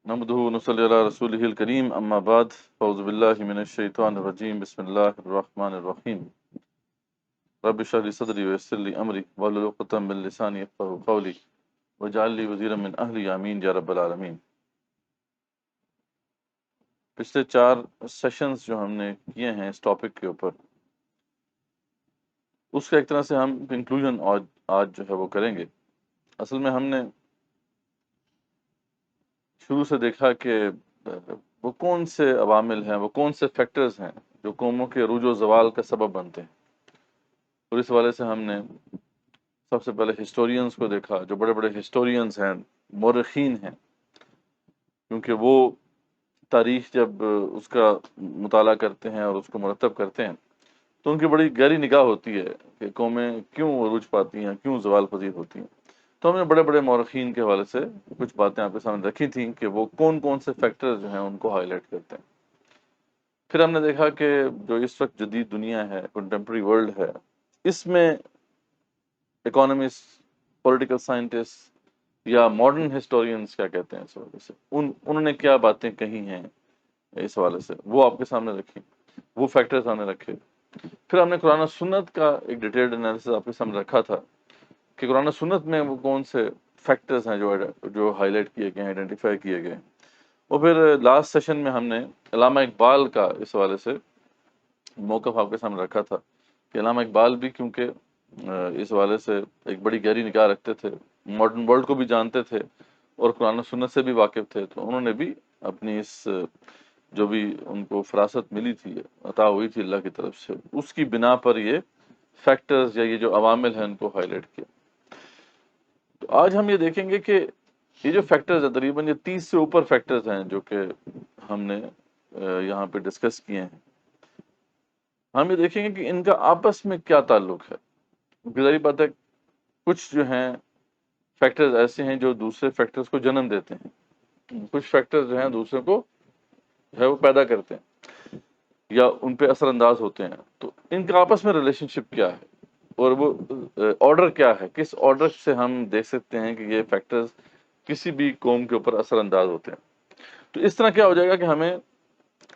نحمده ونصلي على رسوله الكريم اما بعد فاعوذ بالله من الشيطان الرجيم بسم الله الرحمن الرحيم رب اشرح لي صدري ويسر لي امري واحلل عقدة من لساني يفقهوا قولي واجعل لي وزيرا من اهلي امين یا رب العالمین۔ پچھلے 4 سیشنز جو ہم نے کیے ہیں اس ٹاپک کے اوپر، اس کا ایک طرح سے ہم کنکلوژن آج جو ہے وہ کریں گے۔ اصل میں ہم نے شروع سے دیکھا کہ وہ کون سے عوامل ہیں، وہ کون سے فیکٹرز ہیں جو قوموں کے عروج و زوال کا سبب بنتے ہیں، اور اس حوالے سے ہم نے سب سے پہلے ہسٹورینز کو دیکھا، جو بڑے بڑے ہسٹورینز ہیں، مورخین ہیں، کیونکہ وہ تاریخ جب اس کا مطالعہ کرتے ہیں اور اس کو مرتب کرتے ہیں تو ان کی بڑی گہری نگاہ ہوتی ہے کہ قومیں کیوں عروج پاتی ہیں، کیوں زوال پذیر ہوتی ہیں۔ تو ہم نے بڑے بڑے مورخین کے حوالے سے کچھ باتیں آپ کے سامنے رکھی تھیں کہ وہ کون کون سے فیکٹر جو ہیں ان کو ہائی لائٹ کرتے ہیں۔ پھر ہم نے دیکھا کہ جو اس وقت جدید دنیا ہے، کنٹمپرری ورلڈ ہے، اس میں اکانومسٹ، پولیٹیکل سائنٹسٹ یا ماڈرن ہسٹورینز کیا کہتے ہیں اس حوالے سے، انہوں نے کیا باتیں کہی ہیں اس حوالے سے، وہ آپ کے سامنے رکھی، وہ فیکٹر سامنے رکھے۔ پھر ہم نے قرآن و سنت کا ایک ڈیٹیلڈ انالیسس آپ کے سامنے رکھا تھا کہ قرآن و سنت میں وہ کون سے فیکٹرز ہیں جو ہائی لائٹ کیے گئے ہیں، آئیڈینٹیفائی کیے گئے ہیں۔ اور پھر لاسٹ سیشن میں ہم نے علامہ اقبال کا اس حوالے سے موقف آپ کے سامنے رکھا تھا کہ علامہ اقبال بھی کیونکہ اس حوالے سے ایک بڑی گہری نگاہ رکھتے تھے، ماڈرن ورلڈ کو بھی جانتے تھے اور قرآن و سنت سے بھی واقف تھے، تو انہوں نے بھی اپنی اس جو بھی ان کو فراست ملی تھی، عطا ہوئی تھی اللہ کی طرف سے، اس کی بنا پر یہ فیکٹرز یا یہ جو عوامل ہیں ان کو ہائی لائٹ کیا۔ تو آج ہم یہ دیکھیں گے کہ یہ جو فیکٹرز ہیں، تقریباً یہ 30 سے اوپر فیکٹرز ہیں جو کہ ہم نے یہاں پہ ڈسکس کیے ہیں۔ ہم یہ دیکھیں گے کہ ان کا آپس میں کیا تعلق ہے، کیونکہ ظاہر بات ہے کچھ جو ہیں فیکٹرز ایسے ہیں جو دوسرے فیکٹرز کو جنم دیتے ہیں، کچھ فیکٹرز جو ہیں دوسرے کو جو ہے وہ پیدا کرتے ہیں یا ان پہ اثر انداز ہوتے ہیں۔ تو ان کا آپس میں ریلیشن شپ کیا ہے اور وہ آرڈر کیا ہے، کس آرڈر سے ہم دیکھ سکتے ہیں کہ یہ فیکٹرز کسی بھی قوم کے اوپر اثر انداز ہوتے ہیں۔ تو اس طرح کیا ہو جائے گا کہ ہمیں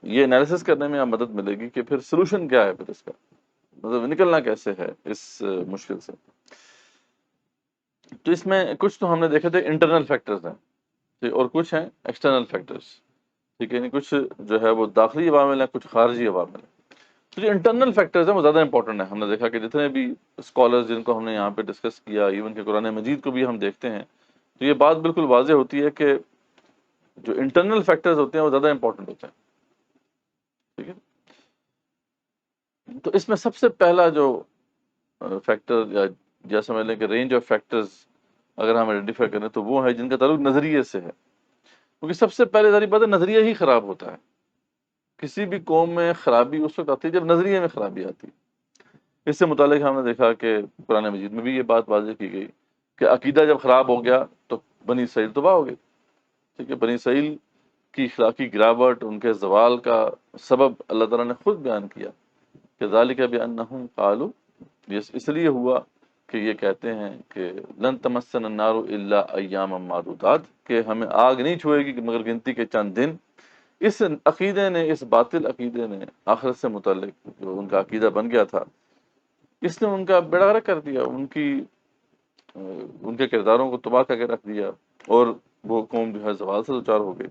یہ انالیسس کرنے میں مدد ملے گی کہ پھر سلوشن کیا ہے، پھر اس کا مطلب نکلنا کیسے ہے اس مشکل سے۔ تو اس میں کچھ تو ہم نے دیکھے تھے انٹرنل فیکٹرز ہیں اور کچھ ہیں ایکسٹرنل فیکٹرز، ٹھیک ہے، یعنی کچھ جو ہے وہ داخلی عوامل ہیں، کچھ خارجی عوامل ہیں۔ تو جو انٹرنل فیکٹرز ہیں وہ زیادہ امپورٹنٹ ہیں۔ ہم نے دیکھا کہ جتنے بھی اسکالرز جن کو ہم نے یہاں پہ ڈسکس کیا، ایون کہ قرآن مجید کو بھی ہم دیکھتے ہیں، تو یہ بات بالکل واضح ہوتی ہے کہ جو انٹرنل فیکٹرز ہوتے ہیں وہ زیادہ امپورٹنٹ ہوتے ہیں، ٹھیک ہے۔ تو اس میں سب سے پہلا جو فیکٹر یا سمجھ لیں کہ رینج آف فیکٹرز اگر ہم آئیڈینٹیفائی کریں تو وہ ہے جن کا تعلق نظریے سے ہے، کیونکہ سب سے پہلے ظاہر بات ہے نظریہ ہی خراب ہوتا ہے۔ کسی بھی قوم میں خرابی اس وقت آتی ہے جب نظریے میں خرابی آتی ہے۔ اس سے متعلق ہم نے دیکھا کہ قرآن مجید میں بھی یہ بات واضح کی گئی کہ عقیدہ جب خراب ہو گیا تو بنی اسرائیل تباہ ہو گئے، ٹھیک ہے۔ بنی اسرائیل کی اخلاقی گراوٹ، ان کے زوال کا سبب اللہ تعالیٰ نے خود بیان کیا کہ ذالک بانہم قالوا، یہ اس لیے ہوا کہ یہ کہتے ہیں کہ لن تمسنا النار الا ایاما معدودات، کہ ہمیں آگ نہیں چھوئے گی مگر گنتی کے چند دن۔ اس عقیدے نے، اس باطل عقیدے نے آخرت سے متعلق جو ان کا عقیدہ بن گیا تھا، اس نے ان کا بیڑا غرق کر دیا، ان کے کرداروں کو تباہ کر کے رکھ دیا، اور وہ قوم جو ہے زوال سے دوچار ہو گئی۔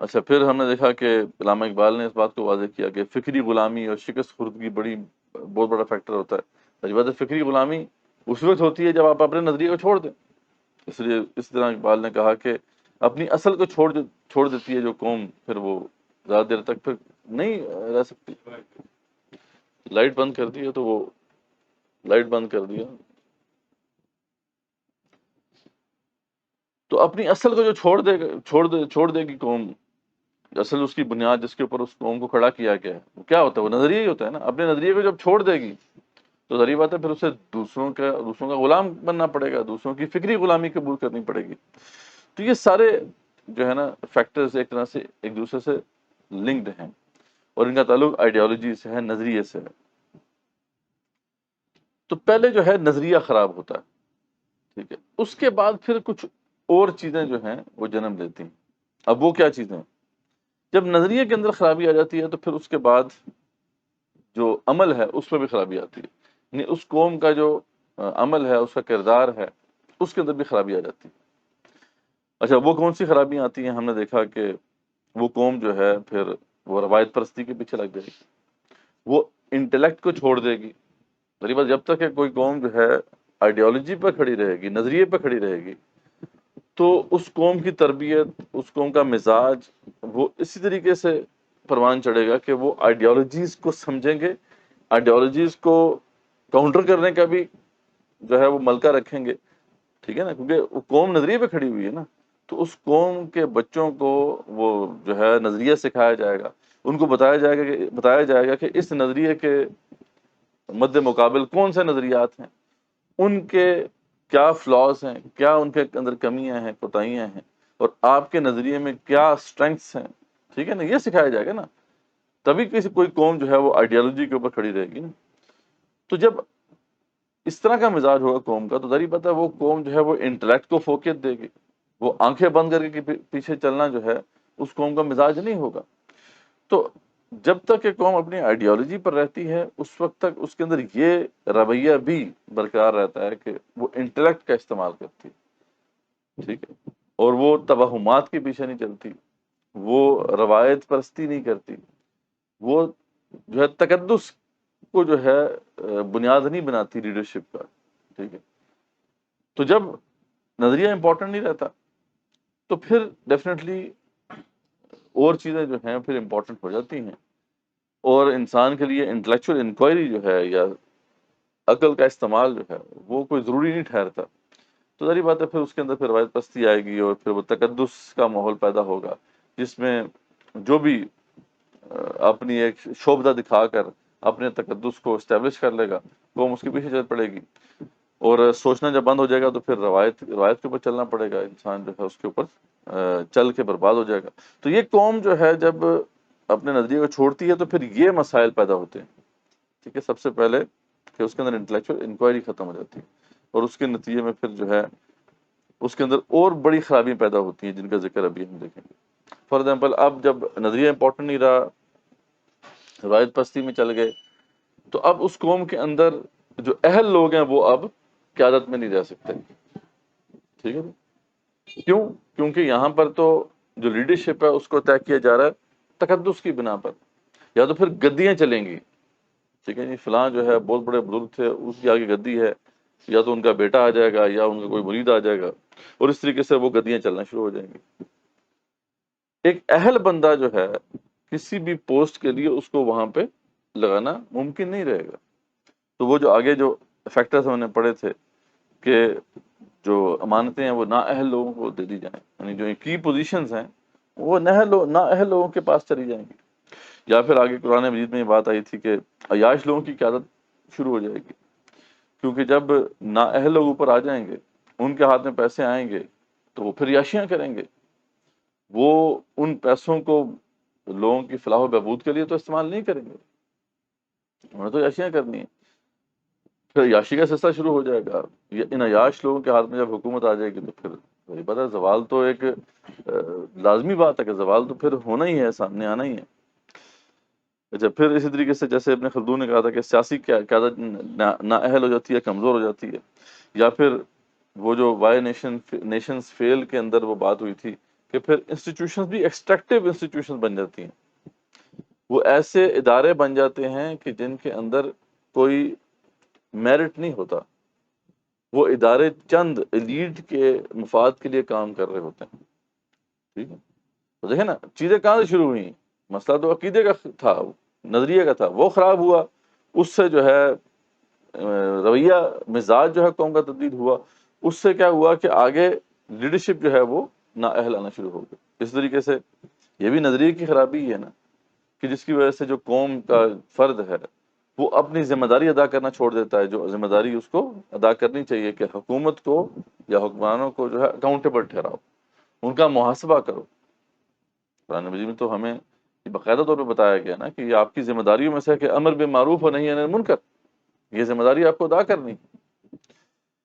اچھا، پھر ہم نے دیکھا کہ علامہ اقبال نے اس بات کو واضح کیا کہ فکری غلامی اور شکست خوردگی بہت بڑا فیکٹر ہوتا ہے۔ سچ بات ہے، فکری غلامی اس وقت ہوتی ہے جب آپ اپنے نظریے کو چھوڑ دیں۔ اس لیے اس طرح اقبال نے کہا کہ اپنی اصل کو چھوڑ دیتی ہے جو قوم، پھر وہ زیادہ دیر تک پھر نہیں رہ سکتی۔ لائٹ بند کر دی ہے تو وہ لائٹ بند کر دیا۔ تو اپنی اصل کو جو چھوڑ دے گی قوم، اصل اس کی بنیاد جس کے اوپر اس قوم کو کھڑا کیا گیا ہے وہ کیا ہوتا ہے؟ وہ نظریہ ہی ہوتا ہے نا۔ اپنے نظریے کو جب چھوڑ دے گی تو ظاہر بات ہے پھر اسے دوسروں کا غلام بننا پڑے گا، دوسروں کی فکری غلامی قبول کرنی پڑے گی۔ تو یہ سارے جو ہے نا فیکٹرز ایک طرح سے ایک دوسرے سے لنکڈ ہیں، اور ان کا تعلق آئیڈیالوجی سے ہے، نظریے سے ہے۔ تو پہلے جو ہے نظریہ خراب ہوتا ہے، ٹھیک ہے، اس کے بعد پھر کچھ اور چیزیں جو ہیں وہ جنم لیتی ہیں۔ اب وہ کیا چیزیں ہیں؟ جب نظریے کے اندر خرابی آ جاتی ہے تو پھر اس کے بعد جو عمل ہے اس میں بھی خرابی آتی ہے، یعنی اس قوم کا جو عمل ہے، اس کا کردار ہے، اس کے اندر بھی خرابی آ جاتی ہے۔ اچھا، وہ کون سی خرابیاں آتی ہیں؟ ہم نے دیکھا کہ وہ قوم جو ہے پھر وہ روایت پرستی کے پیچھے لگ جائے گی، وہ انٹلیکٹ کو چھوڑ دے گی۔ میری بات، جب تک کہ کوئی قوم جو ہے آئیڈیالوجی پہ کھڑی رہے گی، نظریے پہ کھڑی رہے گی، تو اس قوم کی تربیت، اس قوم کا مزاج وہ اسی طریقے سے پروان چڑھے گا کہ وہ آئیڈیالوجیز کو سمجھیں گے، آئیڈیالوجیز کو کاؤنٹر کرنے کا بھی جو ہے وہ ملکہ رکھیں گے، ٹھیک ہے نا، کیونکہ وہ قوم نظریے پہ کھڑی ہوئی ہے نا، تو اس قوم کے بچوں کو وہ جو ہے نظریہ سکھایا جائے گا، ان کو بتایا جائے گا کہ اس نظریے کے مد مقابل کون سے نظریات ہیں، ان کے کیا فلاز ہیں، کیا ان کے اندر کمیاں ہیں، کوتاہیاں ہیں، اور آپ کے نظریے میں کیا اسٹرینگس ہیں، ٹھیک ہے نا، یہ سکھایا جائے گا نا، تبھی کوئی قوم جو ہے وہ آئیڈیالوجی کے اوپر کھڑی رہے گی نا۔ تو جب اس طرح کا مزاج ہوگا قوم کا، تو ظاہر بات ہے وہ قوم جو ہے وہ انٹلیکٹ کو فوقیت دے گی، وہ آنکھیں بند کر کے پیچھے چلنا جو ہے اس قوم کا مزاج نہیں ہوگا۔ تو جب تک کہ قوم اپنی آئیڈیالوجی پر رہتی ہے، اس وقت تک اس کے اندر یہ رویہ بھی برقرار رہتا ہے کہ وہ انٹلیکٹ کا استعمال کرتی ہے، ٹھیک ہے، اور وہ توہمات کے پیچھے نہیں چلتی، وہ روایت پرستی نہیں کرتی، وہ جو ہے تقدس کو جو ہے بنیاد نہیں بناتی لیڈرشپ کا، ٹھیک ہے۔ تو جب نظریہ امپورٹنٹ نہیں رہتا تو پھر ڈیفینیٹلی اور چیزیں جو ہیں پھر امپورٹنٹ ہو جاتی ہیں، اور انسان کے لیے انٹلیکچوئل انکوائری جو ہے یا عقل کا استعمال جو ہے وہ کوئی ضروری نہیں ٹھہرتا۔ تو ظاہر بات ہے پھر اس کے اندر پھر روایت پرستی آئے گی، اور پھر وہ تقدس کا ماحول پیدا ہوگا، جس میں جو بھی اپنی ایک شوبدہ دکھا کر اپنے تقدس کو اسٹیبلش کر لے گا، قوم اس کے پیچھے چل پڑے گی، اور سوچنا جب بند ہو جائے گا تو پھر روایت کے اوپر چلنا پڑے گا، انسان جو ہے اس کے اوپر چل کے برباد ہو جائے گا۔ تو یہ قوم جو ہے جب اپنے نظریے کو چھوڑتی ہے تو پھر یہ مسائل پیدا ہوتے ہیں، ٹھیک ہے۔ سب سے پہلے کہ اس کے اندر انٹلیکچوئل انکوائری ختم ہو جاتی ہے، اور اس کے نتیجے میں پھر جو ہے اس کے اندر اور بڑی خرابیاں پیدا ہوتی ہیں، جن کا ذکر ابھی ہم دیکھیں گے۔ فار ایگزامپل، اب جب نظریہ امپورٹنٹ نہیں رہا، روایت پرستی میں چل گئے، تو اب اس قوم کے اندر جو اہل لوگ ہیں وہ اب قیادت میں نہیں رہ سکتے، ٹھیک ہے۔ کیوں؟ کیونکہ یہاں پر تو جو لیڈرشپ ہے اس کو طے کیا جا رہا ہے تقدس کی بنا پر، یا تو پھر گدیاں چلیں گی، ٹھیک ہے جی، فلاں جو ہے بہت بڑے بزرگ تھے، اس کی آگے گدی ہے، یا تو ان کا بیٹا آ جائے گا یا ان کا کوئی مرید آ جائے گا، اور اس طریقے سے وہ گدیاں چلنا شروع ہو جائیں گی۔ ایک اہل بندہ جو ہے کسی بھی پوسٹ کے لیے اس کو وہاں پہ لگانا ممکن نہیں رہے گا۔ تو وہ جو آگے جو فیکٹرز ہم نے پڑھے تھے کہ جو امانتیں ہیں وہ نااہل لوگوں کو دے دی جائیں، یعنی جو کی پوزیشنز ہیں وہ نااہل لوگوں کے پاس چلی جائیں گی، یا پھر آگے قرآن مجید میں یہ بات آئی تھی کہ عیاش لوگوں کی قیادت شروع ہو جائے گی، کیونکہ جب نااہل لوگ اوپر آ جائیں گے، ان کے ہاتھ میں پیسے آئیں گے تو وہ پھر عیاشیاں کریں گے، وہ ان پیسوں کو لوگوں کی فلاح و بہبود کے لیے تو استعمال نہیں کریں گے، انہیں تو عیاشیاں کرنی ہیں، پھر عیاشی کا سلسلہ شروع ہو جائے گا۔ ان عیاش لوگوں کے ہاتھ میں جب حکومت آ جائے گی تو پھر وہی پتہ ہے، زوال تو ایک لازمی بات ہے کہ زوال تو پھر ہونا ہی ہے، سامنے آنا ہی ہے۔ اچھا، پھر اسی طریقے سے جیسے ابن خلدون نے کہا تھا کہ سیاسی قیادت نااہل ہو جاتی ہے، کمزور ہو جاتی ہے، یا پھر وہ جو وائی نیشنز فیل کے اندر وہ بات ہوئی تھی کہ پھر انسٹیٹیوشنز بھی ایکسٹریکٹیو انسٹیٹیوشنز بن جاتی ہیں، وہ ایسے ادارے بن جاتے ہیں کہ جن کے اندر کوئی میرٹ نہیں ہوتا، وہ ادارے چند ایلیٹ کے مفاد کے لیے کام کر رہے ہوتے ہیں، ٹھیک ہے۔ تو دیکھیں نا چیزیں کہاں سے شروع ہوئی، مسئلہ تو عقیدے کا تھا، نظریے کا تھا، وہ خراب ہوا، اس سے جو ہے رویہ مزاج جو ہے قوم کا تبدیل ہوا، اس سے کیا ہوا کہ آگے لیڈرشپ جو ہے وہ نااہل آنا شروع ہو گئی۔ اس طریقے سے یہ بھی نظریے کی خرابی ہے نا، کہ جس کی وجہ سے جو قوم کا فرد ہے وہ اپنی ذمہ داری ادا کرنا چھوڑ دیتا ہے، جو ذمہ داری اس کو ادا کرنی چاہیے کہ حکومت کو یا حکمرانوں کو جو ہے اکاؤنٹیبل ٹھہراؤ، ان کا محاسبہ کرو۔ قرآن مجید میں تو ہمیں یہ باقاعدہ طور پہ بتایا گیا نا کہ یہ آپ کی ذمہ داریوں میں سے ہے کہ امر بالمعروف اور نہی عن المنکر، یہ ذمہ داری آپ کو ادا کرنی۔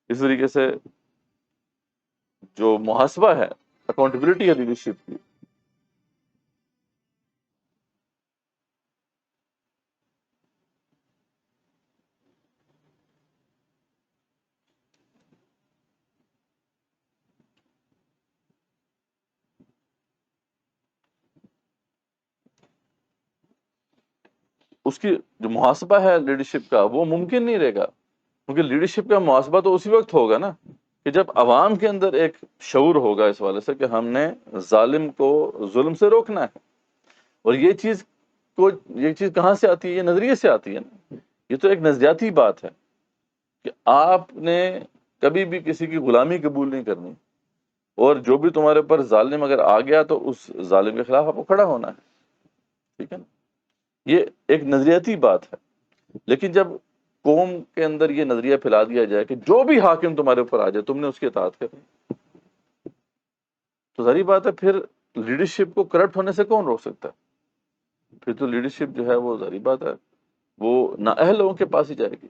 اس طریقے سے جو محاسبہ ہے، اکاؤنٹیبلٹی ہے لیڈرشپ کی، اس کی جو محاسبہ ہے لیڈرشپ کا وہ ممکن نہیں رہے گا، کیونکہ لیڈرشپ کا محاسبہ تو اسی وقت ہوگا نا کہ جب عوام کے اندر ایک شعور ہوگا اس والے سے کہ ہم نے ظالم کو ظلم سے روکنا ہے. اور یہ چیز کہاں سے آتی ہے؟ یہ نظریے سے آتی ہے نا. یہ تو ایک نظریاتی بات ہے کہ آپ نے کبھی بھی کسی کی غلامی قبول نہیں کرنی، اور جو بھی تمہارے پر ظالم اگر آ گیا تو اس ظالم کے خلاف آپ کو کھڑا ہونا ہے. ٹھیک ہے نا؟ یہ ایک نظریاتی بات ہے. لیکن جب قوم کے اندر یہ نظریہ پھیلا دیا جائے کہ جو بھی حاکم تمہارے اوپر آ جائے تم نے اس کی اطاعت کرنی، تو ظاہری بات ہے پھر لیڈرشپ کو کرپٹ ہونے سے کون روک سکتا ہے؟ پھر تو لیڈرشپ جو ہے وہ ظاہری بات ہے وہ نااہل لوگوں کے پاس ہی جائے گی.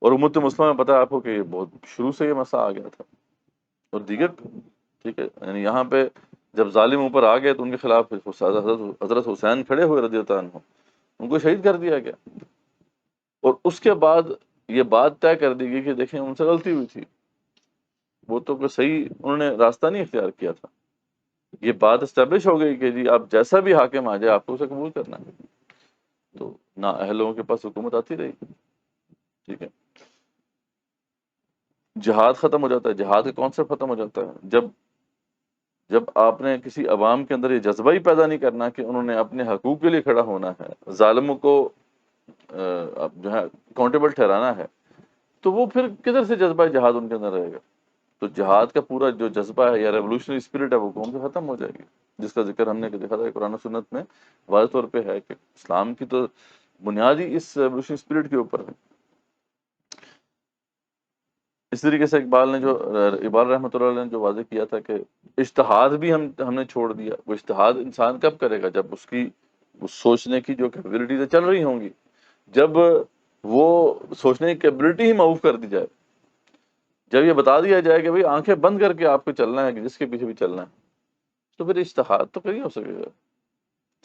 اور امت مسلمہ میں پتہ ہے آپ کو کہ بہت شروع سے یہ مسئلہ آ گیا تھا. اور دیگر ٹھیک ہے، یعنی یہاں پہ جب ظالم اوپر آ گئے تو ان کے خلاف حضرت حسین کھڑے ہوئے رضی اللہ عنہ، ان کو شہید کر دیا گیا. اور اس کے بعد یہ بات طے کر دی گئی کہ دیکھیں ان سے غلطی ہوئی تھی، وہ تو کوئی صحیح انہوں نے راستہ نہیں اختیار کیا تھا. یہ بات اسٹیبلش ہو گئی کہ جی آپ جیسا بھی حاکم آ جائے آپ کو اسے قبول کرنا ہے. تو نہ اہل لوگوں کے پاس حکومت آتی رہی. ٹھیک ہے، جہاد ختم ہو جاتا ہے، جہاد کا کانسیپٹ ختم ہو جاتا ہے جب آپ نے کسی عوام کے اندر یہ جذبہ ہی پیدا نہیں کرنا کہ انہوں نے اپنے حقوق کے لیے کھڑا ہونا ہے، ظالموں کو جو ہے اکاؤنٹیبل ٹھہرانا ہے، تو وہ پھر کدھر سے جذبہ جہاد ان کے اندر رہے گا؟ تو جہاد کا پورا جو جذبہ ہے یا ریولوشنری اسپرٹ ہے وہ قوم سے ختم ہو جائے گی، جس کا ذکر ہم نے دیکھا تھا قرآن و سنت میں واضح طور پہ ہے کہ اسلام کی تو بنیادی اس ریولوشنری اسپرٹ کے اوپر ہے. اس طریقے سے اقبال رحمۃ اللہ علیہ نے جو واضح کیا تھا کہ اجتہاد بھی ہم نے چھوڑ دیا. وہ اجتہاد انسان کب کرے گا؟ جب اس کی سوچنے کی جو کیپیبلٹیز چل رہی ہوں گی، جب وہ سوچنے کی کیپیبلٹی ہی معاف کر دی جائے، جب یہ بتا دیا جائے کہ بھئی آنکھیں بند کر کے آپ کو چلنا ہے کہ جس کے پیچھے بھی چلنا ہے، تو پھر اجتہاد تو کہیں ہو سکے گا.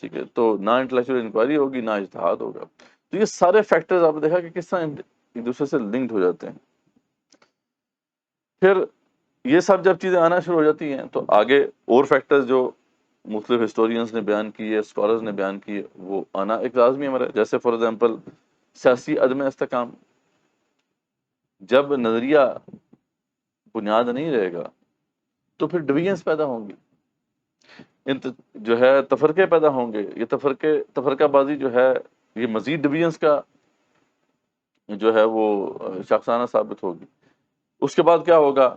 ٹھیک ہے، تو نہ انٹلیکچوئل انکوائری ہوگی نہ اجتہاد ہوگا. تو یہ سارے فیکٹرز آپ نے دیکھا کہ کس طرح ایک دوسرے سے لنکڈ ہو جاتے ہیں. پھر یہ سب جب چیزیں آنا شروع ہو جاتی ہیں تو آگے اور فیکٹرز جو مختلف ہسٹورینز نے بیان کیے، اسکالرز نے بیان کیے، وہ آنا ایک لازمی عمل ہے. جیسے فار ایگزامپل سیاسی عدم استحکام. جب نظریہ بنیاد نہیں رہے گا تو پھر ڈویژنز پیدا ہوں گی، جو ہے تفرقے پیدا ہوں گے. یہ تفرقہ بازی جو ہے یہ مزید ڈویژنز کا جو ہے وہ شاخسانہ ثابت ہوگی. اس کے بعد کیا ہوگا؟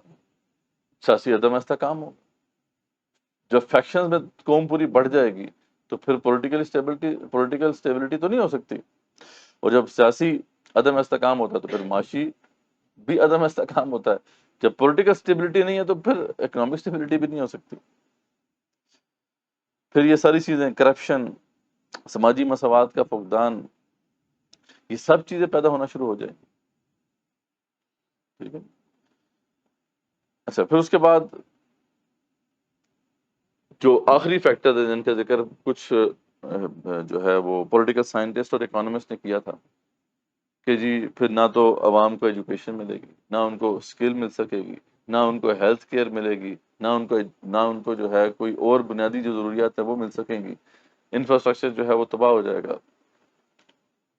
سیاسی عدم استحکام ہوگا. جب فیکشنز میں قوم پوری بڑھ جائے گی تو پھر پولیٹیکل اسٹیبلٹی تو نہیں ہو سکتی. اور جب سیاسی عدم استحکام ہوتا ہے تو پھر معاشی بھی عدم استحکام ہوتا ہے. جب پولیٹیکل اسٹیبلٹی نہیں ہے تو پھر اکنامک اسٹیبلٹی بھی نہیں ہو سکتی. پھر یہ ساری چیزیں، کرپشن، سماجی مساوات کا فقدان، یہ سب چیزیں پیدا ہونا شروع ہو جائیں. ٹھیک ہے. اچھا، پھر اس کے بعد جو آخری فیکٹر ہے جن کا ذکر کچھ جو ہے وہ پولیٹیکل سائنٹسٹ اور اکانومسٹ نے کیا تھا کہ جی پھر نہ تو عوام کو ایجوکیشن ملے گی، نہ ان کو اسکل مل سکے گی، نہ ان کو ہیلتھ کیئر ملے گی، نہ ان کو جو ہے کوئی اور بنیادی جو ضروریات ہیں وہ مل سکیں گی. انفراسٹرکچر جو ہے وہ تباہ ہو جائے گا،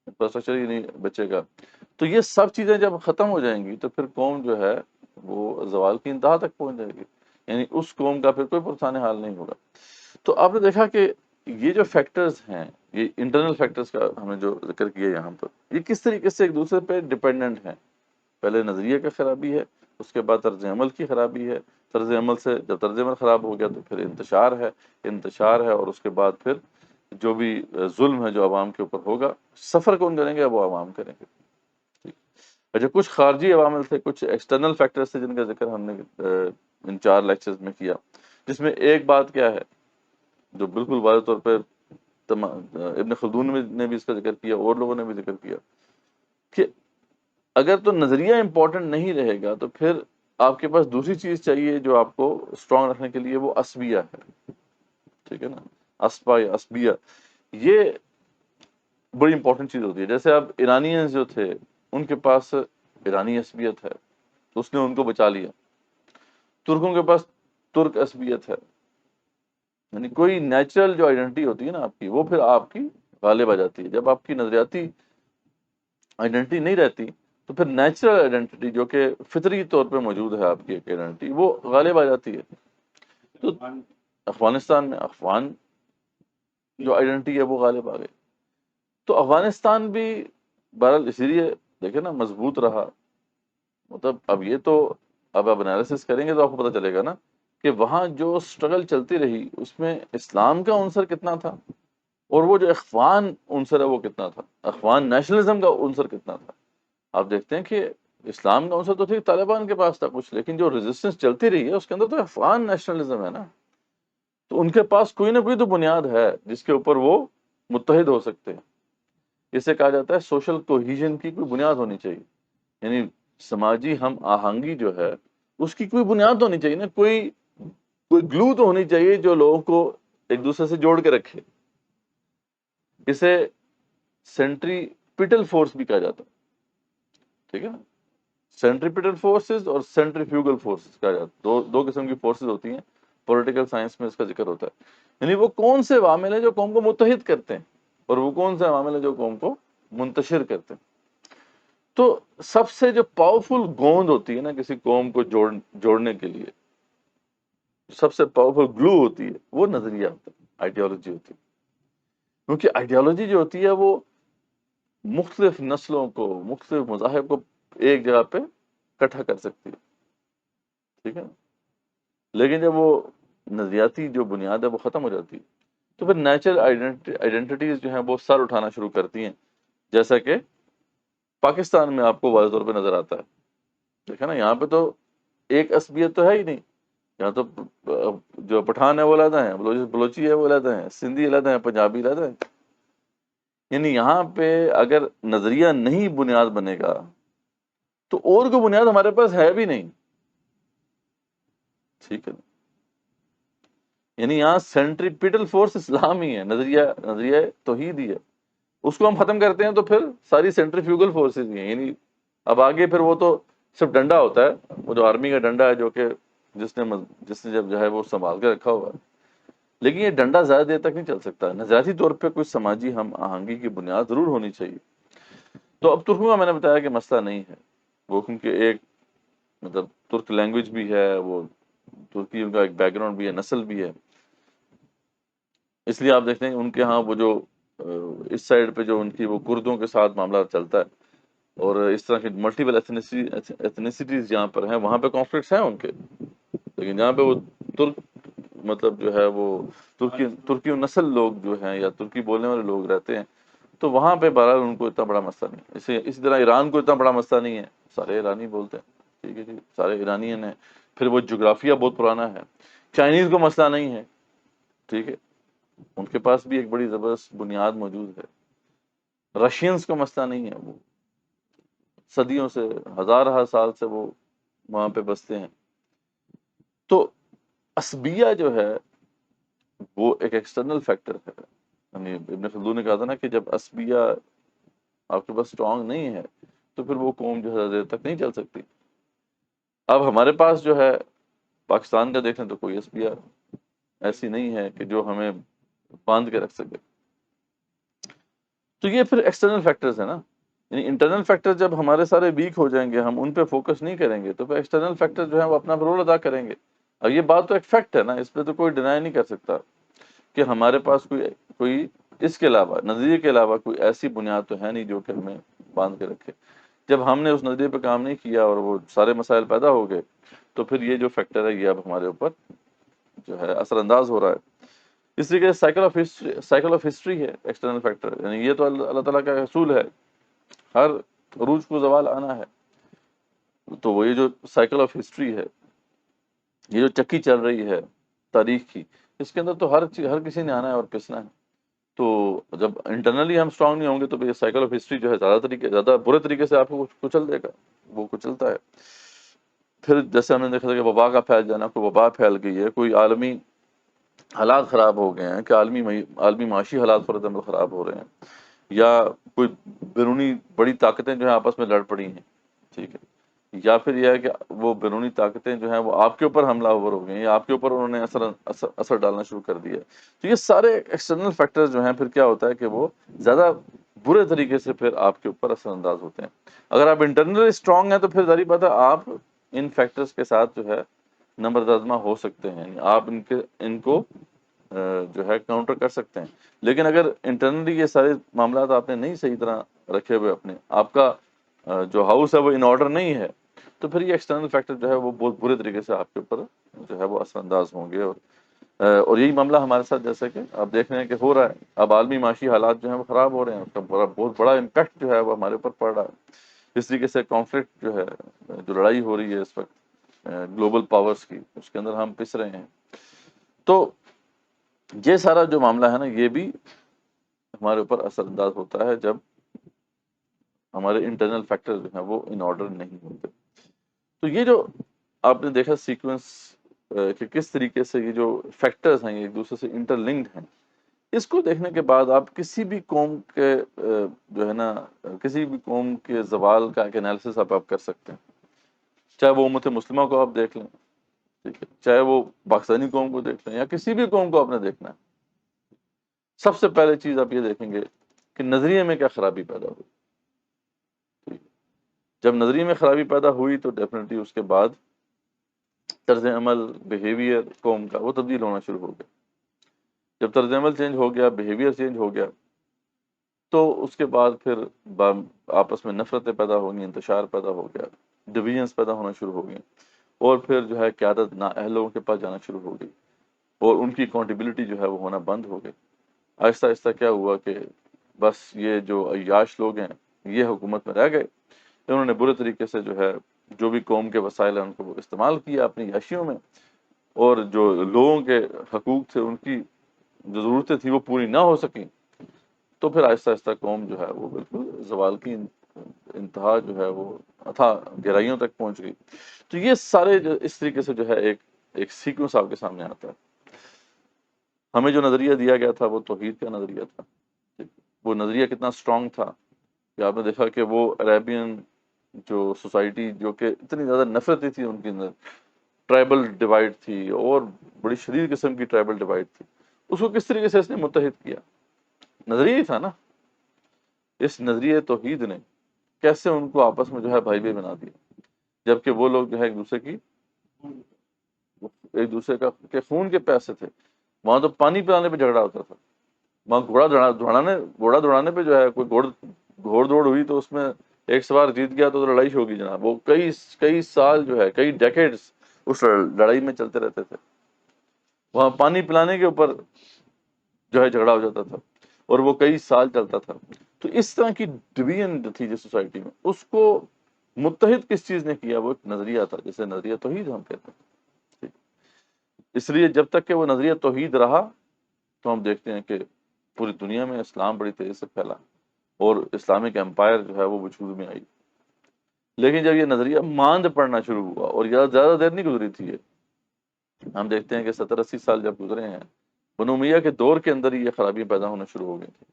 انفراسٹرکچر ہی نہیں بچے گا. تو یہ سب چیزیں جب ختم ہو جائیں گی تو پھر قوم جو ہے وہ زوال کی انتہا تک پہنچ جائے گی. یعنی اس قوم کا پھر کوئی پرسان حال نہیں ہوگا. تو آپ نے دیکھا کہ یہ جو فیکٹرز ہیں، یہ انٹرنل فیکٹرز کا ہم نے جو ذکر کیا یہاں پر، یہ کس طریقے سے ایک دوسرے پہ ڈیپینڈنٹ ہیں. پہلے نظریے کا خرابی ہے، اس کے بعد طرز عمل کی خرابی ہے، طرز عمل سے جب طرز عمل خراب ہو گیا تو پھر انتشار ہے، اور اس کے بعد پھر جو بھی ظلم ہے جو عوام کے اوپر ہوگا، سفر کون کریں گے؟ وہ عوام کریں گے. ٹھیک. اچھا، کچھ خارجی عوامل تھے، کچھ ایکسٹرنل فیکٹرز تھے جن کا ذکر ہم نے ان 4 لیکچرز میں کیا، جس میں ایک بات کیا ہے جو بالکل واضح طور پہ ابن خلدون نے بھی اس کا ذکر کیا، اور لوگوں نے بھی ذکر کیا، کہ اگر تو نظریہ امپورٹنٹ نہیں رہے گا تو پھر آپ کے پاس دوسری چیز چاہیے جو آپ کو اسٹرانگ رکھنے کے لیے، وہ عصبیہ ہے، ٹھیک ہے نا، اسپا یا عصبیہ، یہ بڑی امپورٹنٹ چیز ہوتی ہے۔ جیسے اب ایرانیز جو تھے ان کے پاس ایرانی عصبیت ہے تو اس نے ان کو بچا لیا، ترکوں کے پاس ترک عصبیت ہے، یعنی کوئی نیچرل جو آئیڈینٹی ہوتی ہے نا آپ کی، وہ پھر آپ کی غالب آ جاتی ہے۔ جب آپ کی نظریاتی آئیڈینٹی نہیں رہتی تو پھر نیچرل آئیڈینٹی جو کہ فطری طور پہ موجود ہے آپ کی ایک آئیڈینٹی، وہ غالب آ جاتی ہے۔ تو افغانستان میں افغان جو آئیڈینٹی ہے وہ غالب آ گئی، تو افغانستان بھی بہرحال اسی لیے دیکھیں نا مضبوط رہا۔ مطلب اب یہ تو اب آپ انالیسس کریں گے تو آپ کو پتہ چلے گا نا کہ وہاں جو اسٹرگل چلتی رہی اس میں اسلام کا عنصر کتنا تھا، اور وہ جو اخوان عنصر ہے وہ کتنا تھا، اخوان نیشنلزم کا عنصر کتنا تھا۔ آپ دیکھتے ہیں کہ اسلام کا عنصر تو ٹھیک طالبان کے پاس تھا کچھ، لیکن جو ریزسٹنس چلتی رہی ہے اس کے اندر تو افغان نیشنلزم ہے نا، تو ان کے پاس کوئی نہ کوئی تو بنیاد ہے جس کے اوپر وہ متحد ہو سکتے ہیں۔ اسے کہا جاتا ہے سوشل کوہیژن کی کوئی بنیاد ہونی چاہیے، یعنی سماجی ہم آہنگی جو ہے اس کی کوئی بنیاد ہونی چاہیے نا، کوئی گلو تو ہونی چاہیے جو لوگوں کو ایک دوسرے سے جوڑ کے رکھے۔ اسے سینٹریپیٹل فورس بھی کہا جاتا ہے، ٹھیک ہے نا، سینٹریپیٹل فورسز اور سینٹریفیوگل فورسز کہا جاتا ہے، دو قسم کی فورسز ہوتی ہیں، پولیٹیکل سائنس میں اس کا ذکر ہوتا ہے، یعنی وہ کون سے عوامل ہیں جو قوم کو متحد کرتے ہیں اور وہ کون سے عوامل ہیں جو قوم کو منتشر کرتے ہیں۔ تو سب سے جو پاورفل گوند ہوتی ہے نا کسی قوم کو جوڑنے کے لیے، سب سے پاورفل گلو ہوتی ہے، وہ نظریہ ہوتا ہے، آئیڈیالوجی ہوتی ہے، کیونکہ آئیڈیالوجی جو ہوتی ہے وہ مختلف نسلوں کو، مختلف مذاہب کو ایک جگہ پہ اکٹھا کر سکتی ہے، ٹھیک ہے نا؟ لیکن جب وہ نظریاتی جو بنیاد ہے وہ ختم ہو جاتی ہے تو پھر نیچرل آئیڈینٹیز جو ہیں وہ سر اٹھانا شروع کرتی ہیں، جیسا کہ پاکستان میں آپ کو واضح طور پہ نظر آتا ہے۔ دیکھا نا، یہاں پہ تو ایک عصبیت تو ہے ہی نہیں، یہاں تو جو پٹھان ہے وہ علیحدہ ہیں، بلوچی ہے وہ علیحدہ ہیں، سندھی علیحدہ ہیں، پنجابی علیحدہ ہیں، یعنی یہاں پہ اگر نظریہ نہیں بنیاد بنے گا تو اور کوئی بنیاد ہمارے پاس ہے بھی نہیں، ٹھیک ہے نا؟ یعنی یہاں سینٹریپیٹل فورس اسلام ہی ہے، نظریہ توحید ہی ہے، اس کو ہم ختم کرتے ہیں تو پھر ساری سینٹریفیوگل فورسز ہی ہیں، یعنی اب آگے پھر وہ تو صرف ڈنڈا ہوتا ہے، وہ جو آرمی کا ڈنڈا ہے جو کہ جس نے جب جو ہے وہ سنبھال کے رکھا ہوا ہے، لیکن یہ ڈنڈا زیادہ دیر تک نہیں چل سکتا، نظریاتی طور پہ کوئی سماجی ہم آہنگی کی بنیاد ضرور ہونی چاہیے۔ تو اب ترکوں کا میں نے بتایا کہ مسئلہ نہیں ہے، وہ کیونکہ ایک مطلب ترک لینگویج بھی ہے، وہ ترکی ان کا ایک بیک گراؤنڈ بھی ہے، نسل بھی ہے، اس لیے آپ دیکھتے ہیں ان کے ہاں وہ جو اس سائڈ پہ جو ان کی وہ کردوں کے ساتھ معاملہ چلتا ہے، اور اس طرح کی ملٹیپل ایتھنیسٹیز جہاں پر ہیں وہاں پہ کانفلکٹس ہیں ان کے، لیکن جہاں پہ وہ ترک مطلب جو ہے وہ ترکی نسل لوگ جو ہیں یا ترکی بولنے والے لوگ رہتے ہیں تو وہاں پہ بہرحال ان کو اتنا بڑا مسئلہ نہیں، اسی طرح ایران کو اتنا بڑا مسئلہ نہیں ہے، سارے ایرانی بولتے ہیں، ٹھیک ہے جی، سارے ایرانین ہیں، پھر وہ جغرافیہ بہت پرانا ہے، چائنیز کو مسئلہ نہیں ہے، ٹھیک ہے، ان کے پاس بھی ایک بڑی زبردست بنیاد موجود ہے، رشینز کو مسئلہ نہیں ہے، وہ صدیوں سے ہزارہ سال سے وہ وہاں پہ بستے ہیں۔ تو عصبیہ جو ہے وہ ایک ایکسٹرنل فیکٹر ہے، یعنی ابن خلدون نے کہا تھا نا کہ جب عصبیہ آپ کے پاس اسٹرانگ نہیں ہے تو پھر وہ قوم جو ہے زیادہ دیر تک نہیں چل سکتی۔ اب ہمارے پاس جو ہے پاکستان کا دیکھیں تو کوئی عصبیہ ایسی نہیں ہے کہ جو ہمیں باندھ کے رکھ سکے، تو یہ پھر ایکسٹرنل فیکٹرز ہیں نا، یعنی انٹرنل فیکٹر جب ہمارے سارے ویک ہو جائیں گے، ہم ان پہ فوکس نہیں کریں گے تو پھر ایکسٹرنل فیکٹر جو ہے وہ اپنا رول ادا کریں گے۔ اب یہ بات تو ایک فیکٹ ہے نا، اس پہ تو کوئی ڈینائی نہیں کر سکتا کہ ہمارے پاس کوئی اس کے علاوہ نظریے کے علاوہ کوئی ایسی بنیاد تو ہے نہیں جو کہ ہمیں باندھ کے رکھے۔ جب ہم نے اس نظریے پہ کام نہیں کیا اور وہ سارے مسائل پیدا ہو گئے تو پھر یہ جو فیکٹر ہے یہ اب ہمارے اوپر جو ہے اثر انداز ہو رہا ہے۔ اس طریقے سے سائیکل آف ہسٹری ہے ایکسٹرنل فیکٹر، یعنی یہ تو اللہ تعالیٰ کا اصول ہے، ہر عروج کو زوال آنا ہے، تو وہ یہ جو سائیکل آف ہسٹری ہے، یہ جو چکی چل رہی ہے تاریخ کی، اس کے اندر تو ہر کسی نے آنا ہے اور پسنا ہے۔ تو جب انٹرنلی ہم اسٹرانگ نہیں ہوں گے تو یہ سائیکل آف ہسٹری جو ہے زیادہ برے طریقے سے آپ کو کچل دے گا، وہ کچلتا ہے۔ پھر جیسے ہم نے دیکھا تھا کہ وبا کا پھیل جانا، کوئی وبا پھیل گئی ہے، کوئی عالمی حالات خراب ہو گئے ہیں کہ عالمی معاشی حالات فرض عمل خراب ہو رہے ہیں، یا کوئی بیرونی بڑی طاقتیں جو ہیں آپس میں لڑ پڑی ہیں، ٹھیک ہے، یا پھر یہ ہے کہ وہ بیرونی طاقتیں جو ہیں وہ آپ کے اوپر حملہ آور ہو گئی ہیں، یا آپ کے اوپر انہوں نے اثر ڈالنا شروع کر دیا ہے، تو یہ سارے ایکسٹرنل فیکٹرز جو ہیں پھر کیا ہوتا ہے کہ وہ زیادہ برے طریقے سے پھر آپ کے اوپر اثر انداز ہوتے ہیں۔ اگر آپ انٹرنلی اسٹرانگ ہیں تو پھر ظاہر بات ہے آپ ان فیکٹرز کے ساتھ جو ہے نمبر آزما ہو سکتے ہیں، یعنی آپ ان کو جو ہے کاؤنٹر کر سکتے ہیں۔ لیکن اگر انٹرنلی یہ سارے معاملات آپ نے نہیں صحیح طرح رکھے ہوئے، اپنے آپ کا جو ہاؤس ہے وہ ان آرڈر نہیں ہے، تو پھر یہ ایکسٹرنل فیکٹر جو ہے وہ بہت برے طریقے سے آپ کے اوپر جو ہے وہ اثر انداز ہوں گے۔ اور یہی معاملہ ہمارے ساتھ جیسے کہ آپ دیکھ رہے ہیں کہ ہو رہا ہے، اب عالمی معاشی حالات جو ہیں وہ خراب ہو رہے ہیں، اس کا بہت بڑا امپیکٹ جو ہے وہ ہمارے اوپر پڑ رہا ہے۔ اس طریقے سے کانفلکٹ جو ہے، جو لڑائی ہو رہی ہے اس وقت گلوبل پاورز کی، اس کے اندر ہم پس رہے ہیں۔ تو یہ سارا جو معاملہ ہے نا، یہ بھی ہمارے اوپر اثر انداز ہوتا ہے جب ہمارے انٹرنل فیکٹر جو ہیں وہ ان آرڈر نہیں ہوتے۔ تو یہ جو آپ نے دیکھا سیکوینس کہ کس طریقے سے یہ جو فیکٹرز ہیں یہ ایک دوسرے سے انٹر لنکڈ ہیں، اس کو دیکھنے کے بعد آپ کسی بھی قوم کے جو ہے نا، کسی بھی قوم کے زوال کا ایک انالیسس آپ کر سکتے ہیں، چاہے وہ امت مسلمہ کو آپ دیکھ لیں، ٹھیک ہے، چاہے وہ پاکستانی قوم کو دیکھ لیں، یا کسی بھی قوم کو آپ نے دیکھنا ہے، سب سے پہلے چیز آپ یہ دیکھیں گے کہ نظریے میں کیا خرابی پیدا ہوئی۔ ٹھیک ہے، جب نظریے میں خرابی پیدا ہوئی تو ڈیفینیٹلی اس کے بعد طرز عمل، بیہیویئر قوم کا وہ تبدیل ہونا شروع ہو گیا۔ جب طرز عمل چینج ہو گیا، بیہیویئر چینج ہو گیا، تو اس کے بعد پھر آپس میں نفرتیں پیدا ہو گئیں، انتشار پیدا ہو گیا، ڈویژنس پیدا ہونا شروع ہو گئیں، اور پھر جو ہے قیادت نااہل لوگوں کے پاس جانا شروع ہو گئی، اور ان کی اکاؤنٹیبلٹی جو ہے وہ ہونا بند ہو گئی۔ آہستہ آہستہ کیا ہوا کہ بس یہ جو عیاش لوگ ہیں یہ حکومت میں رہ گئے، انہوں نے برے طریقے سے جو ہے جو بھی قوم کے وسائل ہیں ان کو استعمال کیا اپنی عیاشیوں میں، اور جو لوگوں کے حقوق تھے، ان کی جو ضرورتیں تھیں وہ پوری نہ ہو سکیں، تو پھر آہستہ آہستہ قوم جو ہے وہ بالکل زوال کی انتہا جو ہے وہ اتھا گہرائیوں تک پہنچ گئی۔ تو یہ سارے جو اس طریقے سے جو ہے ایک سیکوینس آپ کے سامنے آتا ہے۔ ہمیں جو نظریہ دیا گیا تھا وہ توحید کا نظریہ تھا۔ وہ نظریہ کتنا اسٹرانگ تھا کہ آپ نے دیکھا کہ وہ عربین جو سوسائٹی جو کہ اتنی زیادہ نفرتیں تھی ان کے اندر، ٹرائبل ڈیوائڈ تھی، اور بڑی شدید قسم کی ٹرائبل ڈیوائڈ تھی، اس کو کس طریقے سے اس نے متحد کیا؟ نظریہ ہی تھا نا۔ اس نظریہ توحید نے کیسے ان کو آپس میں جو ہے بھائی بھائی بنا دیا، جبکہ وہ لوگ جو ہے ایک دوسرے کا کے خون کے پیاسے تھے۔ وہاں تو پانی پلانے پہ جھگڑا ہوتا تھا، وہاں گھوڑا دوڑانے پہ جو ہے کوئی گھوڑ دوڑ ہوئی تو اس میں ایک سوار جیت گیا تو لڑائی ہوگی جناب، وہ کئی سال جو ہے، کئی ڈیکیڈز اس لڑائی میں چلتے رہتے تھے۔ وہاں پانی پلانے کے اوپر جو ہے جھگڑا ہو جاتا تھا، اور وہ کئی سال چلتا تھا۔ تو اس طرح کی ڈویژن جو تھی جس سوسائٹی میں، اس کو متحد کس چیز نے کیا؟ وہ ایک نظریہ تھا جسے نظریہ توحید ہم کہتے ہیں۔ اس لیے جب تک کہ وہ نظریہ توحید رہا تو ہم دیکھتے ہیں کہ پوری دنیا میں اسلام بڑی تیزی سے پھیلا، اور اسلامک امپائر جو ہے وہ وجود میں آئی۔ لیکن جب یہ نظریہ ماند پڑنا شروع ہوا، اور زیادہ دیر نہیں گزری تھی، ہم دیکھتے ہیں کہ 70-80 سال جب گزرے ہیں، بنو امیہ کے دور کے اندر ہی یہ خرابیاں پیدا ہونا شروع ہو گئی تھی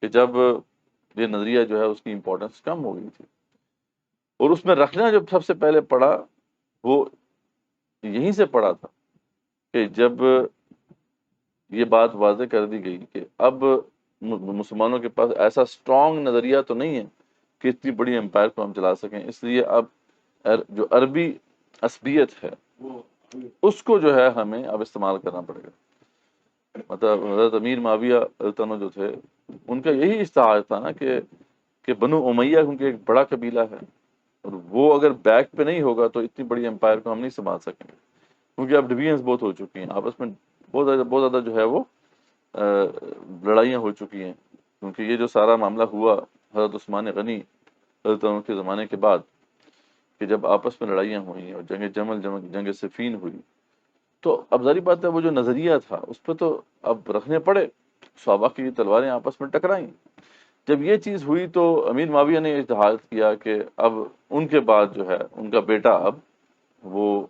کہ جب یہ نظریہ جو ہے اس کی امپورٹنس کم ہو گئی تھی، اور اس میں رکھنا جب سب سے پہلے پڑا وہ یہیں سے پڑا تھا کہ جب یہ بات واضح کر دی گئی کہ اب مسلمانوں کے پاس ایسا اسٹرانگ نظریہ تو نہیں ہے کہ اتنی بڑی امپائر کو ہم چلا سکیں، اس لیے اب جو عربی عصبیت ہے اس کو جو ہے ہمیں اب استعمال کرنا پڑے گا۔ مطلب حضرت امیر معاویہ التنو جو تھے، ان کا یہی اشتہار تھا نا کہ بنو امیہ کیونکہ ایک بڑا قبیلہ ہے، اور وہ اگر بیک پہ نہیں ہوگا تو اتنی بڑی امپائر کو ہم نہیں سنبھال سکیں گے، کیونکہ اب ڈویژنس بہت ہو چکی ہیں آپس میں، بہت زیادہ جو ہے وہ لڑائیاں ہو چکی ہیں۔ کیونکہ یہ جو سارا معاملہ ہوا حضرت عثمان غنی رضی اللہ عنہ کے زمانے کے بعد، کہ جب آپس میں لڑائیاں ہوئیں اور جنگ جمل جنگ صفین ہوئی، تو اب ظاہری بات ہے وہ جو نظریہ تھا اس پہ تو اب رکھنے پڑے، صحابہ کی تلواریں آپس میں ٹکرائیں۔ جب یہ چیز ہوئی تو امیر معاویہ نے اتحاد کیا کہ اب ان کے بعد جو ہے ان کا بیٹا اب وہ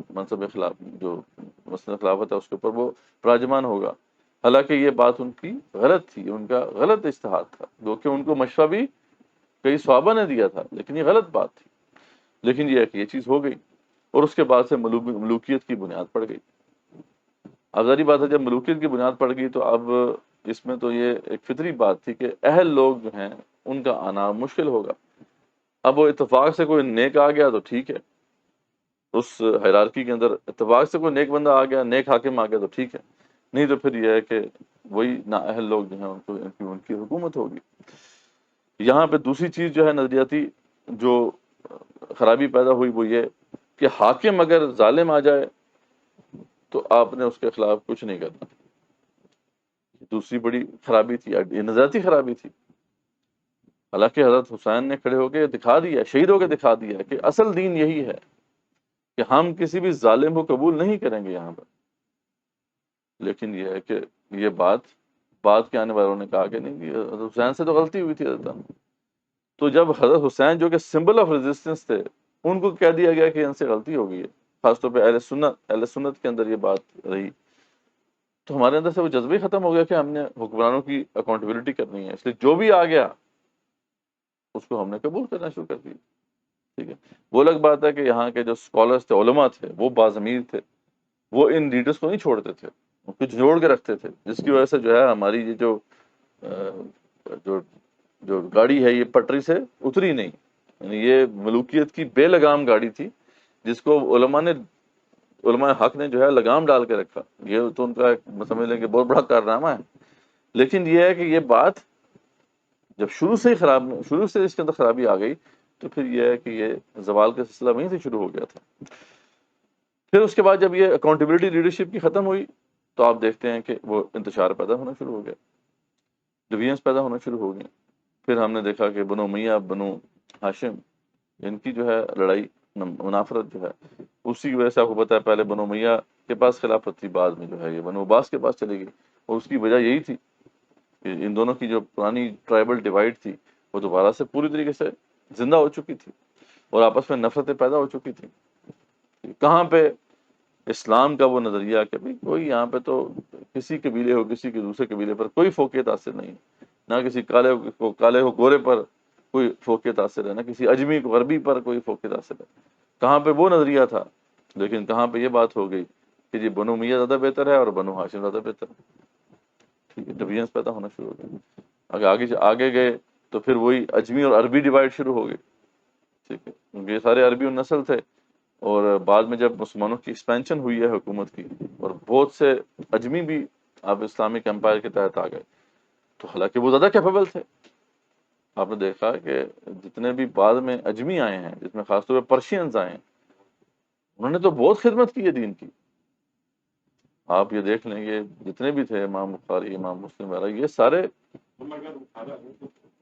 منصب خلاف جو مسئلہ خلافت ہے اس کے اوپر وہ براجمان ہوگا. حالانکہ یہ بات ان کی غلط تھی، ان کا غلط اجتہاد تھا، جو کہ ان کو مشورہ بھی کئی صحابہ نے دیا تھا، لیکن یہ غلط بات تھی. لیکن یہ ہے کہ یہ چیز ہو گئی، اور اس کے بعد سے ملوکیت کی بنیاد پڑ گئی. اب ظاہری بات ہے جب ملوکیت کی بنیاد پڑ گئی تو اب اس میں تو یہ ایک فطری بات تھی کہ اہل لوگ جو ہیں ان کا آنا مشکل ہوگا. اب وہ اتفاق سے کوئی نیک آ گیا تو ٹھیک ہے، اس ہیرارکی کے اندر اتفاق سے کوئی نیک بندہ آ گیا، نیک حاکم آ گیا تو ٹھیک ہے، نہیں تو پھر یہ ہے کہ وہی نااہل لوگ جو ہیں ان کی حکومت ہوگی. یہاں پہ دوسری چیز جو ہے نظریاتی جو خرابی پیدا ہوئی وہ یہ کہ حاکم اگر ظالم آ جائے تو آپ نے اس کے خلاف کچھ نہیں کرنا. دوسری بڑی خرابی تھی، یہ نظریاتی خرابی تھی. حالانکہ حضرت حسین نے کھڑے ہو کے دکھا دیا، شہید ہو کے دکھا دیا کہ اصل دین یہی ہے کہ ہم کسی بھی ظالم کو قبول نہیں کریں گے یہاں پر. لیکن یہ ہے کہ یہ بات کے آنے والوں نے کہا کہ نہیں، حضرت حسین سے تو غلطی ہوئی تھی حضرت. تو جب حضرت حسین جو کہ سمبل آف ریزسٹنس تھے ان کو کہہ دیا گیا کہ ان سے غلطی ہو گئی ہے، خاص طور پہ اہل سنت کے اندر یہ بات رہی، تو ہمارے اندر سے وہ جذبہ ہی ختم ہو گیا کہ ہم نے حکمرانوں کی اکاؤنٹیبلٹی کرنی ہے. اس لیے جو بھی آ گیا اس کو ہم نے قبول کرنا شروع کر دیا. ٹھیک ہے، وہ الگ بات ہے کہ یہاں کے جو اسکالرس تھے، علماء تھے، وہ باضمیر تھے، وہ ان لیڈرز کو نہیں چھوڑتے تھے، ان کو جوڑ کے رکھتے تھے، جس کی وجہ سے جو ہے ہماری یہ جو جو گاڑی ہے یہ پٹری سے اتری نہیں. یعنی یہ ملوکیت کی بے لگام گاڑی تھی جس کو علماء حق نے جو ہے لگام ڈال کے رکھا. یہ تو ان کا سمجھ لیں کہ بہت بڑا کارنامہ ہے. لیکن یہ ہے کہ یہ بات جب شروع سے اس کے اندر خرابی آ گئی تو پھر یہ ہے کہ یہ زوال کا سلسلہ وہیں سے شروع ہو گیا تھا. پھر اس کے بعد جب یہ اکاؤنٹیبلٹی لیڈرشپ کی ختم ہوئی تو آپ دیکھتے ہیں کہ وہ انتشار پیدا ہونا شروع ہو گیا، ڈویژنس پیدا ہونا شروع ہو گئے. پھر ہم نے دیکھا کہ بنو امیہ، بنو ہاشم، ان کی جو ہے لڑائی، منافرت جو ہے اسی کی وجہ سے آپ کو پتا ہے پہلے بنو امیہ کے پاس خلافت تھی، بعد میں جو ہے یہ بنو عباس کے پاس چلی گئی. اور اس کی وجہ یہی تھی کہ ان دونوں کی جو پرانی ٹرائبل ڈیوائڈ تھی وہ دوبارہ سے پوری طریقے سے زندہ ہو چکی تھی اور آپس میں نفرتیں پیدا ہو چکی تھیں. کہاں پہ اسلام کا وہ نظریہ کہ بھئی کوئی یہاں پہ تو کسی قبیلے ہو کسی کے دوسرے قبیلے پر کوئی فوقیت حاصل نہیں، نہ کسی کالے کو گورے پر کوئی فوقیت حاصل ہے، نہ کسی اجمی کو غربی پر کوئی فوقیت حاصل ہے. کہاں پہ وہ نظریہ تھا، لیکن کہاں پہ یہ بات ہو گئی کہ جی بنو امیہ زیادہ بہتر ہے اور بنو ہاشم زیادہ بہتر ہے. ٹھیک ہے، ڈویژنس پیدا ہونا شروع ہو گئے. اگر آگے گئے تو پھر وہی اجمی اور عربی ڈیوائڈ شروع ہو گئی. ٹھیک ہے، کیونکہ یہ سارے عربی نسل تھے، اور بعد میں جب مسلمانوں کی ایکسپینشن ہوئی ہے حکومت کی اور بہت سے اجمی بھی اب اسلامک امپائر کے تحت آ گئے، تو حالانکہ وہ زیادہ کیپیبل تھے. آپ نے دیکھا کہ جتنے بھی بعد میں اجمی آئے ہیں، جس میں خاص طور پہ پرشینز آئے ہیں، انہوں نے تو بہت خدمت کی ہے دین کی. آپ یہ دیکھ لیں گے جتنے بھی تھے، امام بخاری، امام مسلم وغیرہ، یہ سارے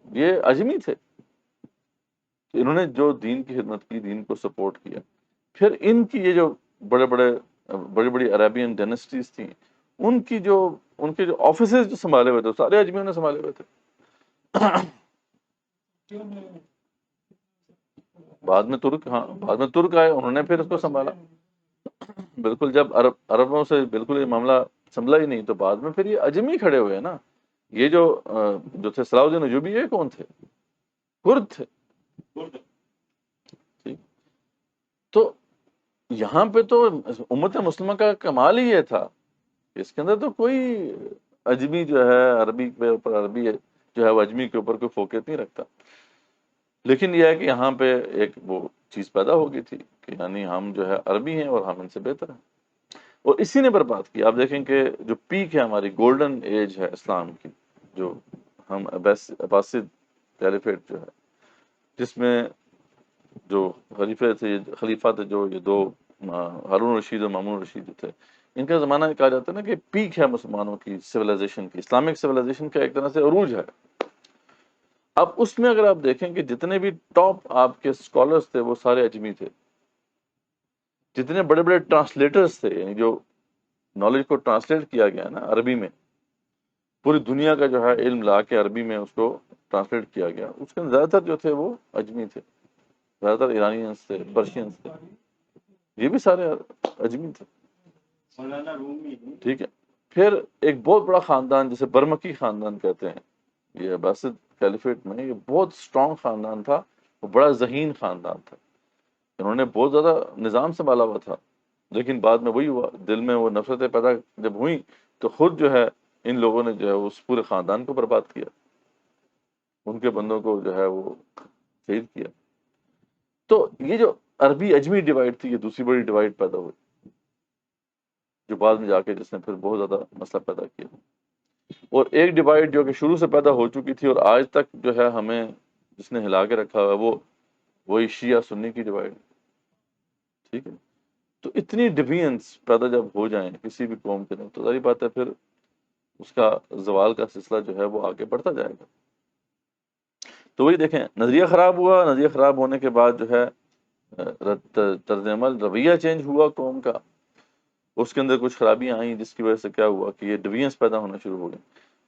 یہ اجمی تھے. انہوں نے جو دین کی خدمت کی، دین کو سپورٹ کیا. پھر ان کی یہ جو بڑی بڑی عربین ڈائنسٹیز تھیں، ان کے جو آفیسز جو سنبھالے ہوئے تھے سارے اجمیوں نے سنبھالے ہوئے تھے. بعد میں ترک آئے، انہوں نے پھر اس کو سنبھالا. بالکل جب عربوں سے بالکل یہ معاملہ سنبھلا ہی نہیں تو بعد میں پھر یہ اجمی کھڑے ہوئے ہیں نا. یہ جو تھے صلاح الدین ایوبی، یہ کون تھے؟ کرد تھے. ٹھیک، تو یہاں پہ تو امت مسلمہ کا کمال ہی یہ تھا، اس کے اندر تو کوئی اجمی جو ہے عربی کے اوپر، عربی جو ہے وہ اجمی کے اوپر کوئی فوقیت نہیں رکھتا. لیکن یہ ہے کہ یہاں پہ ایک وہ چیز پیدا ہو گئی تھی کہ یعنی ہم جو ہے عربی ہیں اور ہم ان سے بہتر ہیں، اور اسی نے برباد کی. آپ دیکھیں کہ جو پیک ہے ہماری گولڈن ایج ہے اسلام کی، جو ہم عباسد کیلیفیٹ جو ہے، جس میں جو خلیفہ تھے جو یہ دو ہارون رشید اور مامون رشید جو تھے، ان کا زمانہ کہا جاتا ہے نا کہ پیک ہے مسلمانوں کی سویلائزیشن کی، اسلامک سویلائزیشن کا ایک طرح سے عروج ہے. اب اس میں اگر آپ دیکھیں کہ جتنے بھی ٹاپ آپ کے اسکالرس تھے وہ سارے اجمی تھے. جتنے بڑے بڑے ٹرانسلیٹرز تھے، یعنی جو نالج کو ٹرانسلیٹ کیا گیا نا عربی میں، پوری دنیا کا جو ہے علم لا کے عربی میں اس کو ٹرانسلیٹ کیا گیا، اس کے زیادہ تر جو تھے وہ اجمی تھے، زیادہ تر ایرانینز تھے، پرشینز تھے. یہ بھی سارے اجمی تھے، ٹھیک ہے. پھر ایک بہت بڑا خاندان جسے برمکی خاندان کہتے ہیں، یہ عباسد کیلیفیٹ میں یہ بہت سٹرونگ خاندان تھا، وہ بڑا ذہین خاندان تھا، انہوں نے بہت زیادہ نظام سنبھالا ہوا تھا، لیکن بعد میں وہی ہوا، دل میں وہ نفرتیں پیدا جب ہوئیں تو خود جو ہے ان لوگوں نے جو ہے اس پورے خاندان کو برباد کیا، ان کے بندوں کو جو ہے وہ شہید کیا. تو یہ جو عربی اجمی ڈیوائڈ تھی، یہ دوسری بڑی ڈیوائڈ پیدا ہوئی، جو بعد میں جا کے جس نے پھر بہت زیادہ مسئلہ پیدا کیا. اور ایک ڈیوائڈ جو کہ شروع سے پیدا ہو چکی تھی اور آج تک جو ہے ہمیں جس نے ہلا کے رکھا ہوا ہے، وہی شیعہ سنی کی ڈیوائڈ، ٹھیک ہے. تو اتنی ڈیوینس پیدا جب ہو جائیں کسی بھی قوم کے اندر تو ظاہر بات ہے پھر اس کا زوال کا سلسلہ جو ہے وہ آگے بڑھتا جائے گا. تو وہی دیکھیں، نظریہ خراب ہوا، نظریہ خراب ہونے کے بعد جو ہے طرز عمل رویہ چینج ہوا قوم کا، اس کے اندر کچھ خرابیاں آئیں جس کی وجہ سے کیا ہوا کہ یہ ڈویژنس پیدا ہونا شروع ہو گئی،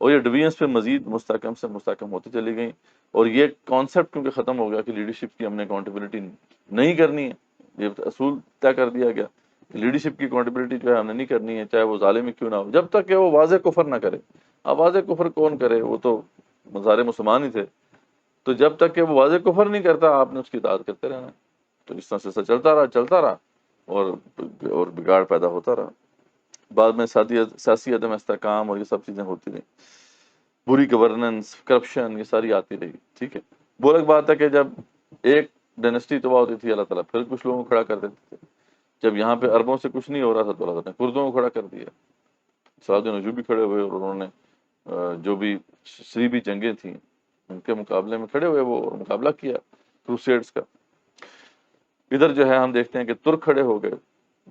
اور یہ ڈویژنس پہ مزید مستحکم سے مستحکم ہوتی چلی گئیں. اور یہ کانسیپٹ کیونکہ ختم ہو گیا کہ لیڈرشپ کی ہم نے اکاؤنٹیبلٹی نہیں کرنی ہے، یہ اصول طے کر دیا گیا کہ لیڈرشپ کی اکاؤنٹیبلٹی جو ہے ہم نے نہیں کرنی ہے، چاہے وہ ظالم ہی کیوں نہ ہو، جب تک کہ وہ واضح کفر نہ کرے. اب واضح کفر کون کرے، وہ تو مزار مسلمان ہی تھے، تو جب تک کہ وہ واضح کفر نہیں کرتا آپ نے اس کی اطاعت کرتے رہنا. تو اس طرح سے چلتا رہا اور بگاڑ پیدا ہوتا رہا. بعد میں سیاسی عدم استحکام اور یہ سب چیزیں ہوتی رہیں، بری گورننس، کرپشن، یہ ساری آتی رہی، ٹھیک ہے. وہ الگ بات ہے کہ جب ایک ڈائنسٹی تباہ ہوتی تھی اللہ تعالیٰ پھر کچھ لوگوں کو کھڑا کر دیتے تھے. جب یہاں پہ عربوں سے کچھ نہیں ہو رہا تھا تو اللہ تعالیٰ نے کردوں کو کھڑا کر دیا، صحابہ نجوبی کھڑے ہوئے اور انہوں نے جو بھی صلیبی جنگیں تھیں ان کے مقابلے میں کھڑے ہوئے، وہ مقابلہ کیا کروسیڈز کا. ادھر جو ہے ہم دیکھتے ہیں کہ ترک کھڑے ہو گئے،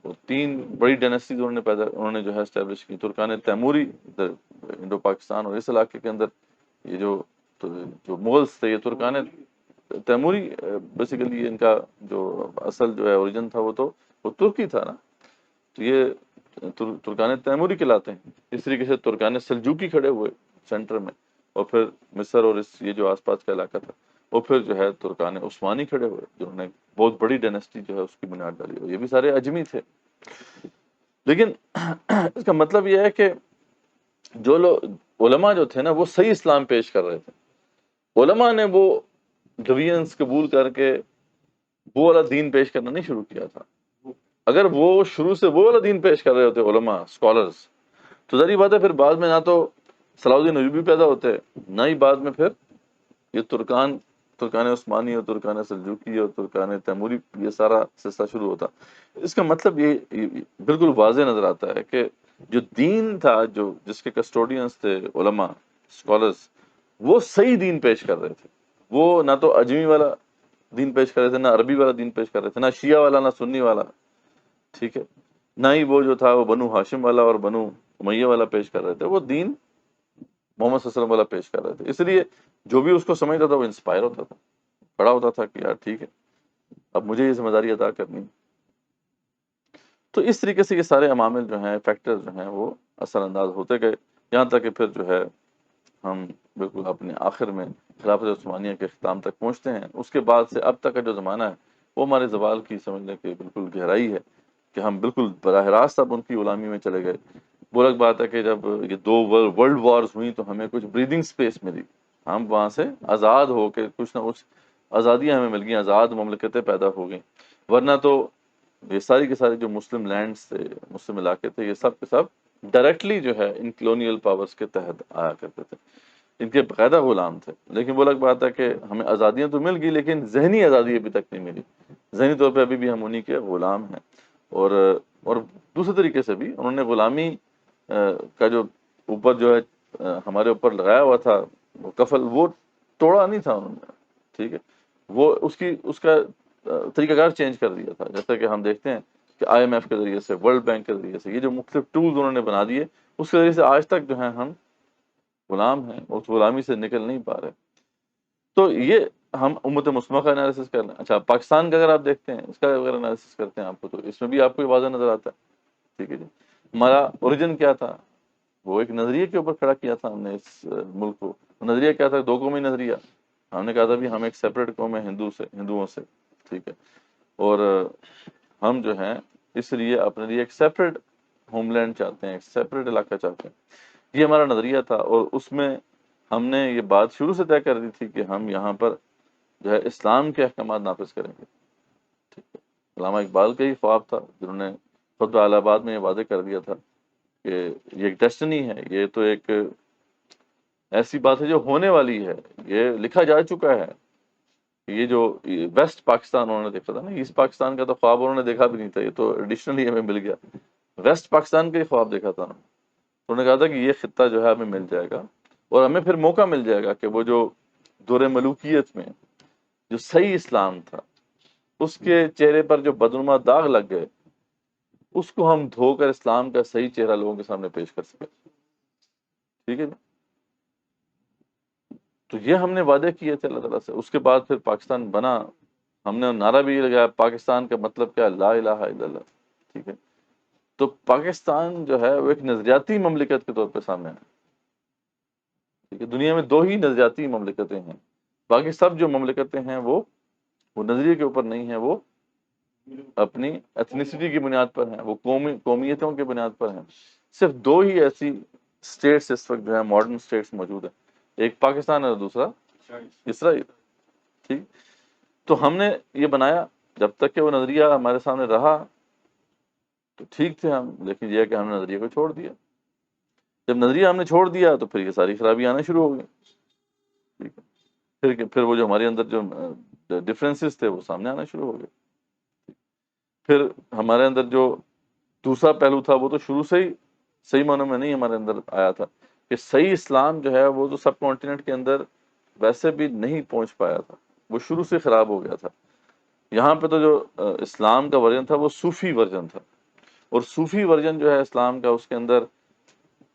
وہ تین بڑی ڈائنسٹیز انہوں نے جو ہے اسٹیبلش کی. ترکان تیموری ادھر انڈو پاکستان اور اس علاقے کے اندر، یہ جو مغلز تھے، یہ ترکان تیموری بیسیکلی ان کا جو اصل جو ہے اوریجن تھا وہ ترکی تھا نا، تو یہ ترکان تیموری کہلاتے ہیں. اس طریقے سے ترکان سلجوکی کھڑے ہوئے سینٹر میں، اور پھر مصر اور یہ جو آس پاس کا علاقہ تھا، اور پھر جو ہے ترکان عثمانی کھڑے ہوئے جنہوں نے بہت بڑی ڈائنسٹی جو ہے اس کی بنیاد ڈالی ہوئی. یہ بھی سارے اجمی تھے. لیکن اس کا مطلب یہ ہے کہ جو لوگ علماء جو تھے نا وہ صحیح اسلام پیش کر رہے تھے. علماء نے وہ ڈویژنس قبول کر کے وہ والا دین پیش کرنا نہیں شروع کیا تھا. اگر وہ شروع سے وہ والا دین پیش کر رہے ہوتے علماء اسکالرز، تو ظاہر بات ہے پھر بعد میں نہ تو صلاح الدین ایوبی پیدا ہوتے، نہ ہی بعد میں پھر یہ ترکان عثمانی اور ترکان سلجوکی اور ترکان تیموری یہ سارا سلسلہ شروع ہوتا. اس کا مطلب یہ بالکل واضح نظر آتا ہے کہ جو دین تھا، جس کے کسٹوڈینس تھے علماء اسکالرز، وہ صحیح دین پیش کر رہے تھے. وہ نہ تو اجمی والا دین پیش کر رہے تھے، نہ عربی والا دین پیش کر رہے تھے، نہ شیعہ والا، نہ سنی والا، ٹھیک ہے، نہ ہی وہ جو تھا وہ بنو ہاشم والا اور بنو امیہ والا پیش کر رہے تھے. وہ دین محمد صلی اللہ علیہ وسلم والا پیش کر رہے تھے. اس لیے جو بھی اس کو سمجھتا تھا وہ انسپائر ہوتا تھا، کھڑا ہوتا تھا کہ یار ٹھیک ہے اب مجھے یہ ذمہ داری ادا کرنی. تو اس طریقے سے یہ سارے عوامل جو ہیں، فیکٹر جو ہیں، وہ اثر انداز ہوتے گئے، یہاں تک کہ پھر جو ہے ہم بالکل اپنے آخر میں خلافت عثمانیہ کے اختتام تک پہنچتے ہیں. اس کے بعد سے اب تک کا جو زمانہ ہے وہ ہمارے زوال کی سمجھنے کی بالکل گہرائی ہے کہ ہم بالکل براہ راست اب ان کی غلامی میں چلے گئے. وہ الگ بات ہے کہ جب یہ دو ورلڈ وارز ہوئیں تو ہمیں کچھ بریدنگ سپیس ملی، ہم وہاں سے آزاد ہو کے کچھ نہ کچھ آزادیاں ہمیں مل گئیں، آزاد مملکتیں پیدا ہو گئیں. ورنہ تو یہ ساری کے سارے جو مسلم لینڈز تھے، مسلم علاقے تھے، یہ سب کے سب ڈائریکٹلی جو ہے ان کلونیل پاورز کے تحت آیا کرتے تھے، ان کے باقاعدہ غلام تھے. لیکن وہ الگ بات ہے کہ ہمیں آزادیاں تو مل گئی لیکن ذہنی آزادی ابھی تک نہیں ملی. ذہنی طور پہ ابھی بھی ہم انہی کے غلام ہیں. اور دوسرے طریقے سے بھی انہوں نے غلامی کا جو اوپر جو ہے ہمارے اوپر لگایا ہوا تھا وہ کفل، وہ توڑا نہیں تھا انہوں نے، ٹھیک ہے، وہ اس کا طریقہ کار چینج کر دیا تھا. جیسا کہ ہم دیکھتے ہیں کہ آئی ایم ایف کے ذریعے سے، ورلڈ بینک کے ذریعے سے، یہ جو مختلف ٹولز انہوں نے بنا دیے، اس کے ذریعے سے آج تک جو ہے ہم غلام ہیں، اس غلامی سے نکل نہیں پا رہے. تو یہ ہم امت مسلمہ کا انالیسس کر لیں. اچھا، پاکستان کا اگر آپ دیکھتے ہیں، اس کا اگر انالیسس کرتے ہیں آپ کو، تو اس میں بھی آپ کو یہ واضح نظر آتا ہے، ٹھیک ہے جی. ہمارا اوریجن کیا تھا؟ وہ ایک نظریے کے اوپر کھڑا کیا تھا ہم نے اس ملک کو. نظریہ کیا تھا؟ دو قومی نظریہ. ہم نے کہا تھا بھی ہم ایک سیپریٹ قوم ہے ہندوؤں سے، ٹھیک ہے. اور ہم جو ہیں اس لیے اپنے لیے ایک سیپریٹ ہوم لینڈ چاہتے ہیں، ایک سیپریٹ علاقہ چاہتے ہیں۔ یہ ہمارا نظریہ تھا، اور اس میں ہم نے یہ بات شروع سے طے کر دی تھی کہ ہم یہاں پر جو ہے اسلام کے احکامات نافذ کریں گے، ٹھیک ہے۔ علامہ اقبال کا ہی خواب تھا، جنہوں نے خود الہ آباد میں یہ واضح کر دیا تھا کہ یہ ایک ڈیسٹنی ہے، یہ تو ایک ایسی بات ہے جو ہونے والی ہے، یہ لکھا جا چکا ہے۔ یہ جو ویسٹ پاکستان انہوں نے دیکھا تھا نا، ایسٹ پاکستان کا تو خواب انہوں نے دیکھا بھی نہیں تھا، یہ تو ایڈیشنلی ہمیں مل گیا۔ ویسٹ پاکستان کا ہی خواب دیکھا تھا انہوں نے کہا تھا کہ یہ خطہ جو ہے ہمیں مل جائے گا، اور ہمیں پھر موقع مل جائے گا کہ وہ جو دور ملوکیت میں جو صحیح اسلام تھا، اس کے چہرے پر جو بدنما داغ لگ گئے، اس کو ہم دھو کر اسلام کا صحیح چہرہ لوگوں کے سامنے پیش کر سکیں، ٹھیک ہے نا؟ تو یہ ہم نے وعدے کیے تھے اللہ تعالیٰ سے۔ اس کے بعد پھر پاکستان بنا، ہم نے نعرہ بھی یہ لگایا، پاکستان کا مطلب کیا ہے؟ لا الہ الا اللہ، ٹھیک ہے۔ تو پاکستان جو ہے وہ ایک نظریاتی مملکت کے طور پہ سامنے ہے، ٹھیک ہے۔ دنیا میں دو ہی نظریاتی مملکتیں ہیں، باقی سب جو مملکتیں ہیں وہ نظریے کے اوپر نہیں ہیں، وہ اپنی ایتھنیسٹی کی بنیاد پر ہیں، وہ قومیتوں کی بنیاد پر ہیں۔ صرف دو ہی ایسی اسٹیٹس اس وقت جو ہے ماڈرن اسٹیٹس موجود ہیں، ایک پاکستان ہے اور دوسرا اسرائیل، ٹھیک۔ تو ہم نے یہ بنایا، جب تک کہ وہ نظریہ ہمارے سامنے رہا تو ٹھیک تھے ہم، لیکن یہ کہ ہم نے نظریے کو چھوڑ دیا۔ جب نظریہ ہم نے چھوڑ دیا تو پھر یہ ساری خرابی آنا شروع ہو گئی، ٹھیک ہے۔ پھر وہ جو ہمارے اندر جو ڈفرینسز تھے وہ سامنے آنا شروع ہو گئے۔ پھر ہمارے اندر جو دوسرا پہلو تھا وہ تو شروع سے ہی صحیح معنوں میں نہیں ہمارے اندر آیا تھا، کہ صحیح اسلام جو ہے وہ تو سب کانٹیننٹ کے اندر ویسے بھی نہیں پہنچ پایا تھا، وہ شروع سے خراب ہو گیا تھا۔ یہاں پہ تو جو اسلام کا ورژن تھا وہ صوفی ورژن تھا، اور صوفی ورژن جو ہے اسلام کا، اس کے اندر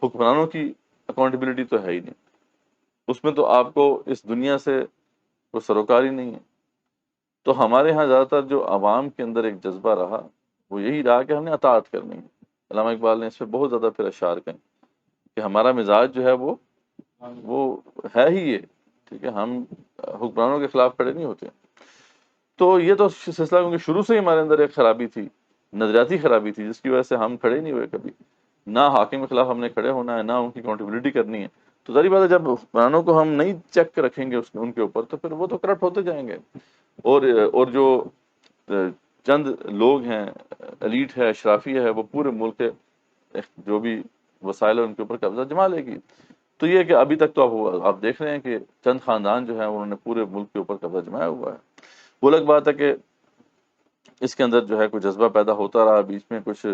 حکمرانوں کی اکاؤنٹیبلٹی تو ہے ہی نہیں، اس میں تو آپ کو اس دنیا سے کوئی سروکار ہی نہیں ہے۔ تو ہمارے ہاں زیادہ تر جو عوام کے اندر ایک جذبہ رہا وہ یہی رہا کہ ہم نے اطاعت کرنی ہے۔ علامہ اقبال نے اس پہ بہت زیادہ پھر اشعار کہیں کہ ہمارا مزاج جو ہے وہ ہے ہی یہ، ٹھیک ہے، ہم حکمرانوں کے خلاف کھڑے نہیں ہوتے۔ تو یہ تو سلسلہ کیونکہ شروع سے ہی ہمارے اندر ایک خرابی تھی، نظریاتی خرابی تھی، جس کی وجہ سے ہم کھڑے نہیں ہوئے کبھی، نہ حاکم کے خلاف ہم نے کھڑے ہونا ہے، نہ ان کی اکاؤنٹیبلٹی کرنی ہے۔ تو ظاہر بات ہے جب حکمرانوں کو ہم نہیں چیک رکھیں گے ان کے اوپر، تو پھر وہ تو کرپٹ ہوتے جائیں گے، اور جو چند لوگ ہیں، ایلیٹ ہے، اشرافی ہے، وہ پورے ملک کے جو بھی وسائل ہیں ان کے اوپر قبضہ جما لے گی۔ تو یہ کہ ابھی تک تو آپ دیکھ رہے ہیں کہ چند خاندان جو ہیں انہوں نے پورے ملک کے اوپر قبضہ جمایا ہوا ہے۔ وہ الگ بات ہے کہ اس کے اندر جو ہے کوئی جذبہ پیدا ہوتا رہا، بیچ میں کچھ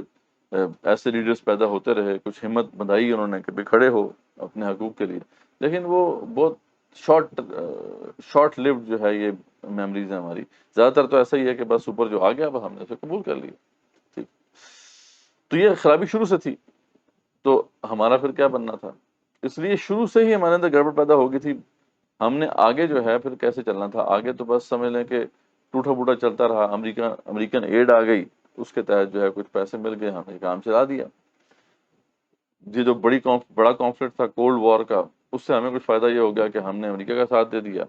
ایسے لیڈرز پیدا ہوتے رہے، کچھ ہمت بندائی انہوں نے کہ بھی کھڑے ہو اپنے حقوق کے لیے، لیکن وہ بہت شارٹ لیوڈ جو ہے یہ میموریز ہیں ہماری۔ زیادہ تر تو ایسا ہی ہے کہ بس اوپر جو آ گیا وہ ہم نے اسے قبول کر لیا، ٹھیک۔ تو یہ خرابی شروع سے تھی، تو ہمارا پھر کیا بننا تھا؟ اس لیے شروع سے ہی ہمارے اندر گڑبڑ پیدا ہو گئی تھی۔ ہم نے آگے جو ہے پھر کیسے چلنا تھا؟ آگے تو بس سمجھ لیں کہ ٹوٹا پھوٹا چلتا رہا، امریکن ایڈ آ گئی، اس کے تحت جو ہے کچھ پیسے مل گئے، ہم نے کام چلا دیا۔ یہ جو بڑا کانفلکٹ تھا کولڈ وار کا، اس سے ہمیں کچھ فائدہ یہ ہو گیا کہ ہم نے امریکہ کا ساتھ دے دیا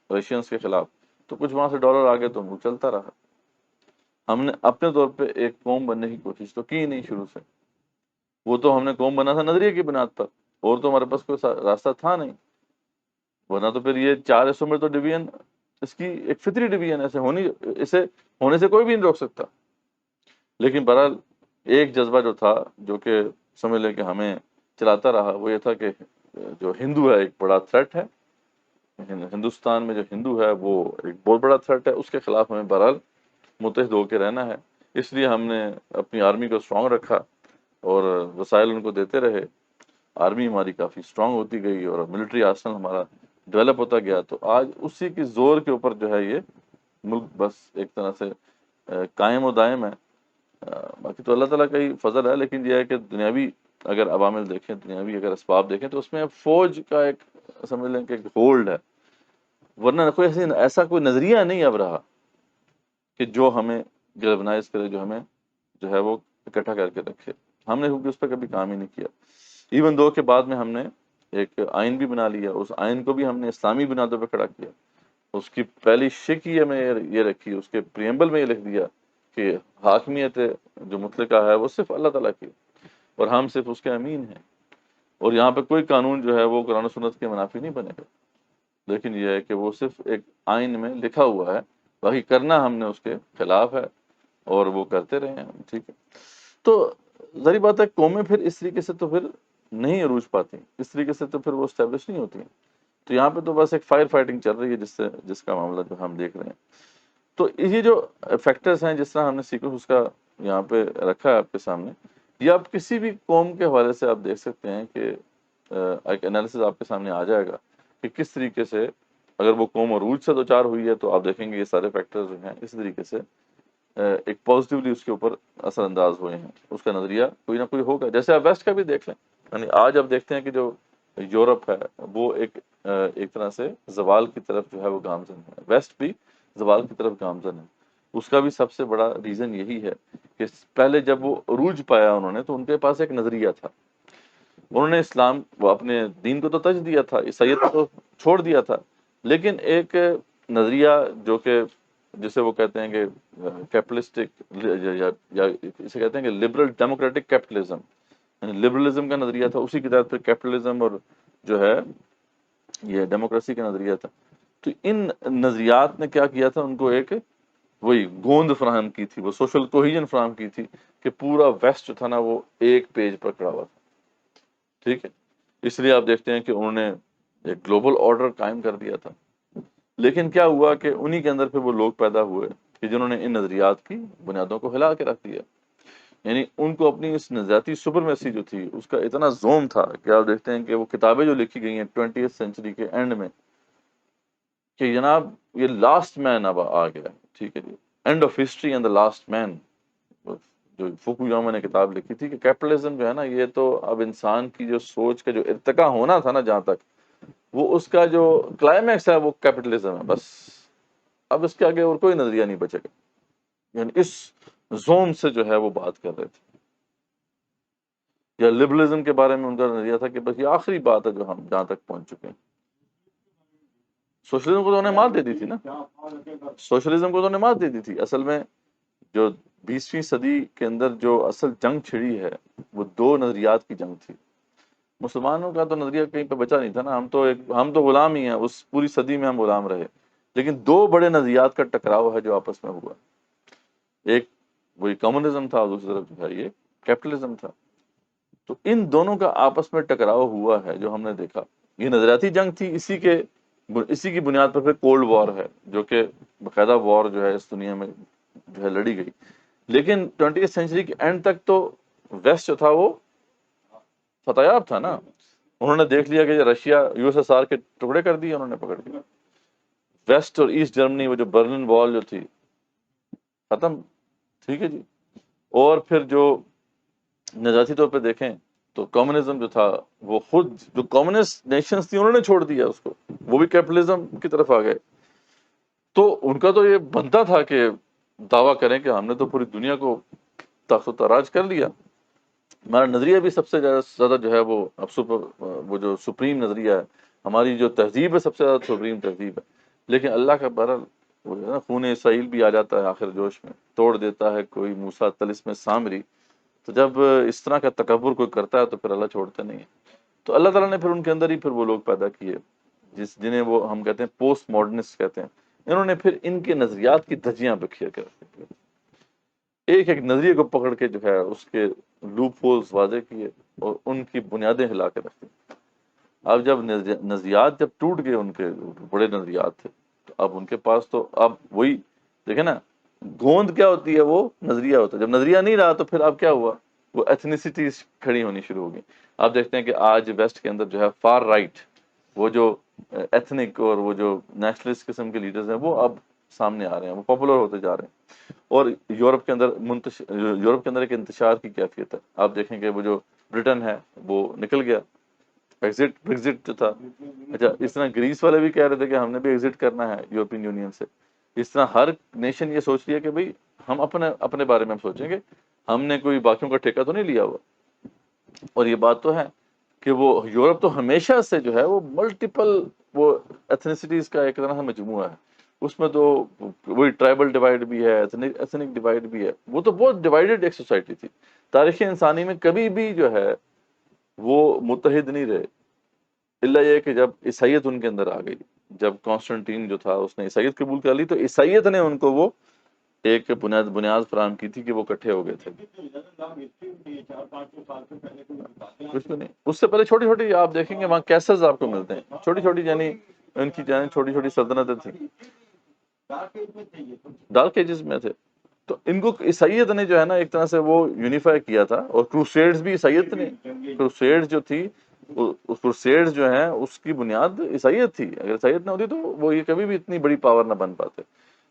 رشینز کے خلاف، تو کچھ وہاں سے ڈالر آ گئے تو وہ چلتا رہا۔ ہم نے اپنے طور پہ ایک قوم بننے کی کوشش تو کی نہیں شروع سے، وہ تو ہم نے قوم بنا تھا نظریے کی بنیاد پر، اور تو ہمارے پاس کوئی راستہ تھا نہیں، ورنہ تو پھر یہ 4 حصوں میں تو ڈویژن اس کی ایک فطری ڈویژن اسے ہونے سے کوئی بھی نہیں روک سکتا۔ لیکن بہرحال ایک جذبہ جو تھا، جو کہ سمجھ لیں کہ ہمیں چلاتا رہا، وہ یہ تھا کہ جو ہندو ہے ایک بڑا تھریٹ ہے، ہندوستان میں جو ہندو ہے وہ ایک بہت بڑا تھریٹ ہے، اس کے خلاف ہمیں بہرحال متحد ہو کے رہنا ہے۔ اس لیے ہم نے اپنی آرمی کو اسٹرانگ رکھا اور وسائل ان کو دیتے رہے۔ آرمی ہماری کافی اسٹرانگ ہوتی گئی اور ملٹری آرسنل ہمارا ڈیولپ ہوتا گیا، تو آج اسی کی زور کے اوپر جو ہے یہ ملک بس ایک طرح سے قائم و دائم ہے۔ باقی تو اللہ تعالیٰ کا ہی فضل ہے، لیکن یہ ہے کہ دنیاوی اگر عوامل دیکھیں، دنیاوی اگر اسباب دیکھیں، تو اس میں فوج کا ایک سمجھ لیں کہ ایک ہولڈ ہے، ورنہ کوئی ایسا کوئی نظریہ نہیں اب رہا کہ جو ہمیں گلوبنائز کرے، جو ہمیں جو ہے وہ اکٹھا کر کے رکھے۔ ہم نے کیونکہ اس پہ کبھی کام ہی نہیں کیا، ایون دو کے بعد میں ہم نے ایک آئین بھی بنا لیا، اس آئین کو بھی ہم نے اسلامی بنیادوں پہ کھڑا کیا۔ اس کی پہلی شق ہی ہمیں یہ رکھی، اس کے پریمبل میں یہ لکھ دیا کہ حاکمیت جو مطلقہ ہے وہ صرف اللہ تعالیٰ کی، اور ہم صرف اس کے امین ہیں، اور یہاں پہ کوئی قانون جو ہے وہ قرآن و سنت کے منافی نہیں بنے گا، لیکن یہ ہے کہ وہ صرف ایک آئین میں لکھا ہوا ہے، باقی کرنا ہم نے اس کے خلاف ہے اور وہ کرتے رہے ہیں ہم، ٹھیک ہے۔ تو ظاہر بات ہے قومیں پھر اس طریقے سے تو پھر نہیں عروج پاتی، اس طریقے سے تو پھر وہ اسٹیبلش نہیں ہوتی ہیں۔ تو یہاں پہ تو بس ایک فائر فائٹنگ چل رہی ہے جس کا معاملہ جو ہم دیکھ رہے ہیں۔ تو یہ جو فیکٹرز ہیں، جس طرح ہم نے سیکوینس اس کا یہاں پہ رکھا ہے آپ کے سامنے، یہ آپ کسی بھی قوم کے حوالے سے آپ دیکھ سکتے ہیں کہ ایک انالیسز آپ کے سامنے آ جائے گا کہ کس طریقے سے اگر وہ قوم عروج سے دوچار ہوئی ہے تو آپ دیکھیں گے یہ سارے فیکٹرز جو ہیں اس طریقے سے ایک پازیٹیولی اس کے اوپر اثر انداز ہوئے ہیں، اس کا نظریہ کوئی نہ کوئی ہوگا۔ جیسے آپ ویسٹ کا بھی دیکھ لیں، یعنی آج آپ دیکھتے ہیں کہ جو یورپ ہے وہ ایک طرح سے زوال کی طرف جو ہے وہ گامزن ہے، ویسٹ بھی زوال کی طرف گامزن ہے۔ اس کا بھی سب سے بڑا ریزن یہی ہے کہ پہلے جب وہ عروج پایا انہوں نے تو ان کے پاس ایک نظریہ تھا، انہوں نے اسلام وہ اپنے دین کو تو تج دیا تھا، عیسائیت کو تو چھوڑ دیا تھا، لیکن ایک نظریہ جو کہ جسے وہ کہتے ہیں کہ کیپٹلسٹک یا اسے کہتے ہیں کہ لبرل ڈیموکریٹک کیپٹلزم، یعنی لبرلزم کا نظریہ تھا، اسی کے تحت پھر کیپٹلزم اور جو ہے یہ ڈیموکریسی کا نظریہ تھا۔ تو ان نظریات نے کیا کیا تھا، ان کو ایک وہی گوند فراہم کی تھی، وہ سوشل کوہیجن فراہم کی تھی کہ پورا ویسٹ جو تھا نا وہ ایک پیج پر کھڑا ہوا تھا، ٹھیک ہے۔ اس لیے آپ دیکھتے ہیں کہ انہوں نے ایک گلوبل آرڈر قائم کر دیا تھا، لیکن کیا ہوا کہ انہی کے اندر پھر وہ لوگ پیدا ہوئے کہ جنہوں نے ان نظریات کی بنیادوں کو ہلا کے رکھ دیا، یعنی ان کو اپنی اس نظریاتی سپرمیسی جو تھی اس کا اتنا زوم تھا کہ آپ دیکھتے ہیں کہ وہ کتابیں جو لکھی گئی ہیں 20th سینچری کے اینڈ میں کہ جناب یہ لاسٹ مین اب آ گیا، ٹھیک ہے جی، end of history and the last man, جو فوکویاما نے کتاب لکھی تھی کہ کیپٹلزم جو ہے نا یہ تو اب انسان کی جو سوچ کا جو ارتقا ہونا تھا نا جہاں تک، وہ اس کا جو کلائمیکس ہے وہ کیپٹلزم ہے، بس اب اس کے آگے اور کوئی نظریہ نہیں بچے گا، یعنی اس زوم سے جو ہے وہ بات کر رہے تھے۔ یا لبرلزم کے بارے میں ان کا نظریہ تھا کہ بس یہ آخری بات ہے جو ہم جہاں تک پہنچ چکے ہیں۔ سوشلزم کو تو انہیں مات دے دی تھی نا، سوشلزم کو تو انہیں مات دے دی تھی۔ اصل میں جو 20ویں صدی کے اندر جو اصل جنگ چھڑی ہے وہ دو نظریات کی جنگ تھی۔ مسلمانوں کا تو نظریہ کہیں پہ بچا نہیں تھا نا، ہم تو غلام ہی ہیں، اس پوری صدی میں ہم غلام رہے، لیکن دو بڑے نظریات کا ٹکراؤ ہے جو آپس میں ہوا، ایک وہی کمیونزم تھا اور دوسری طرف جو ہے یہ کیپٹلزم تھا۔ تو ان دونوں کا آپس میں ٹکراؤ ہوا ہے جو ہم نے دیکھا، یہ نظریاتی جنگ تھی، اسی کی بنیاد پر پھر کولڈ وار ہے جو کہ باقاعدہ وار جو ہے اس دنیا میں جو ہے لڑی گئی۔ لیکن 20th سینچری کے اینڈ تک تو ویسٹ جو تھا وہ فتح یاب تھا نا، انہوں نے دیکھ لیا کہ رشیا USSR کے ٹکڑے کر دیے انہوں نے پکڑ کے، ویسٹ اور ایسٹ جرمنی وہ جو برلن وال جو تھی ختم، ٹھیک ہے جی۔ اور پھر جو نظریاتی طور پہ دیکھیں تو کمیونزم جو تھا وہ خود جو کمیونسٹ نیشنز تھی انہوں نے چھوڑ دیا اس کو، وہ بھی کیپٹلزم کی طرف آ گئے۔ تو ان کا تو یہ بنتا تھا کہ دعویٰ کریں کہ ہم نے تو پوری دنیا کو تخت و تاراج کر لیا، ہمارا نظریہ بھی سب سے زیادہ جو ہے وہ جو سپریم نظریہ ہے، ہماری جو تہذیب ہے سب سے زیادہ سپریم تہذیب ہے۔ لیکن اللہ کا بہرحال وہ جو ہے نا خون اسرائیل بھی آ جاتا ہے آخر جوش میں، توڑ دیتا ہے کوئی موسیٰ طلسم سامری۔ تو جب اس طرح کا تکبر کوئی کرتا ہے تو پھر اللہ چھوڑتا نہیں ہے۔ تو اللہ تعالیٰ نے پھر ان کے اندر ہی پھر وہ لوگ پیدا کیے جنہیں وہ ہم کہتے ہیں پوسٹ ماڈرنسٹ کہتے ہیں، انہوں نے پھر ان کے نظریات کی دھجیاں بکھیر کر ایک ایک نظریے کو پکڑ کے جو ہے اس کے لوپ ہولز واضح کیے اور ان کی بنیادیں ہلا کے رکھ دی۔ اب جب نظریات جب ٹوٹ گئے، ان کے بڑے نظریات تھے، تو اب ان کے پاس تو اب وہی دیکھیں نا، گوند کیا ہوتی ہے، وہ نظریہ ہوتا ہے۔ جب نظریہ نہیں رہا تو پھر اب کیا ہوا، وہ ایتھنیسٹیز کھڑی ہونی شروع ہو گئی۔ آپ دیکھتے ہیں کہ آج ویسٹ کے اندر جو ہے فار رائٹ، وہ جو ایتھنک اور وہ جو نیشنلسٹ قسم کے لیڈرز ہیں وہ اب سامنے آ رہے ہیں، وہ پاپولر ہوتے جا رہے ہیں۔ اور یورپ کے اندر ایک انتشار کی کیفیت ہے۔ آپ دیکھیں کہ وہ جو برٹن ہے وہ نکل گیا، بریگزٹ جو تھا، اچھا اس طرح گریس والے بھی کہہ رہے تھے کہ ہم نے بھی ایگزٹ کرنا ہے یورپین یونین سے۔ اس طرح ہر نیشن یہ سوچ رہی ہے کہ بھئی ہم اپنے بارے میں ہم سوچیں گے، ہم نے کوئی باقیوں کا ٹھیکہ تو نہیں لیا ہوا۔ اور یہ بات تو ہے کہ وہ یورپ تو ہمیشہ سے جو ہے وہ ملٹیپل وہ ایتھنیسٹیز کا ایک طرح سے مجموعہ ہے، اس میں تو وہی ٹرائبل ڈیوائڈ بھی ہے، ایتھنک ڈیوائڈ بھی ہے، وہ تو بہت ڈیوائڈڈ ایک سوسائٹی تھی. تاریخ انسانی میں کبھی بھی جو ہے وہ متحد نہیں رہے، الا یہ کہ جب عیسائیت ان کے اندر آ گئی، جب کانسٹنٹین جو تھا اس نے عیسائیت قبول کر لی، تو عیسائیت نے ان کو وہ ایک بنیاد فراہم کی تھی کہ وہ اکٹھے ہو گئے تھے. کچھ بھی نہیں، اس سے پہلے چھوٹی چھوٹی آپ دیکھیں گے وہاں کیسز آپ کو ملتے ہیں، چھوٹی چھوٹی، یعنی ان کی جانیں چھوٹی چھوٹی سلطنتیں تھیں، ڈارک ایجز میں تھے. تو ان کو عیسائیت نے جو ہے نا ایک طرح سے وہ یونیفائی کیا تھا، اور کروسیڈز بھی عیسائیت نے، کروسیڈز جو تھی، کروسیڈز جو ہیں اس کی بنیاد عیسائیت تھی. اگر عیسائیت نہ ہوتی تو وہ یہ کبھی بھی اتنی بڑی پاور نہ بن پاتے.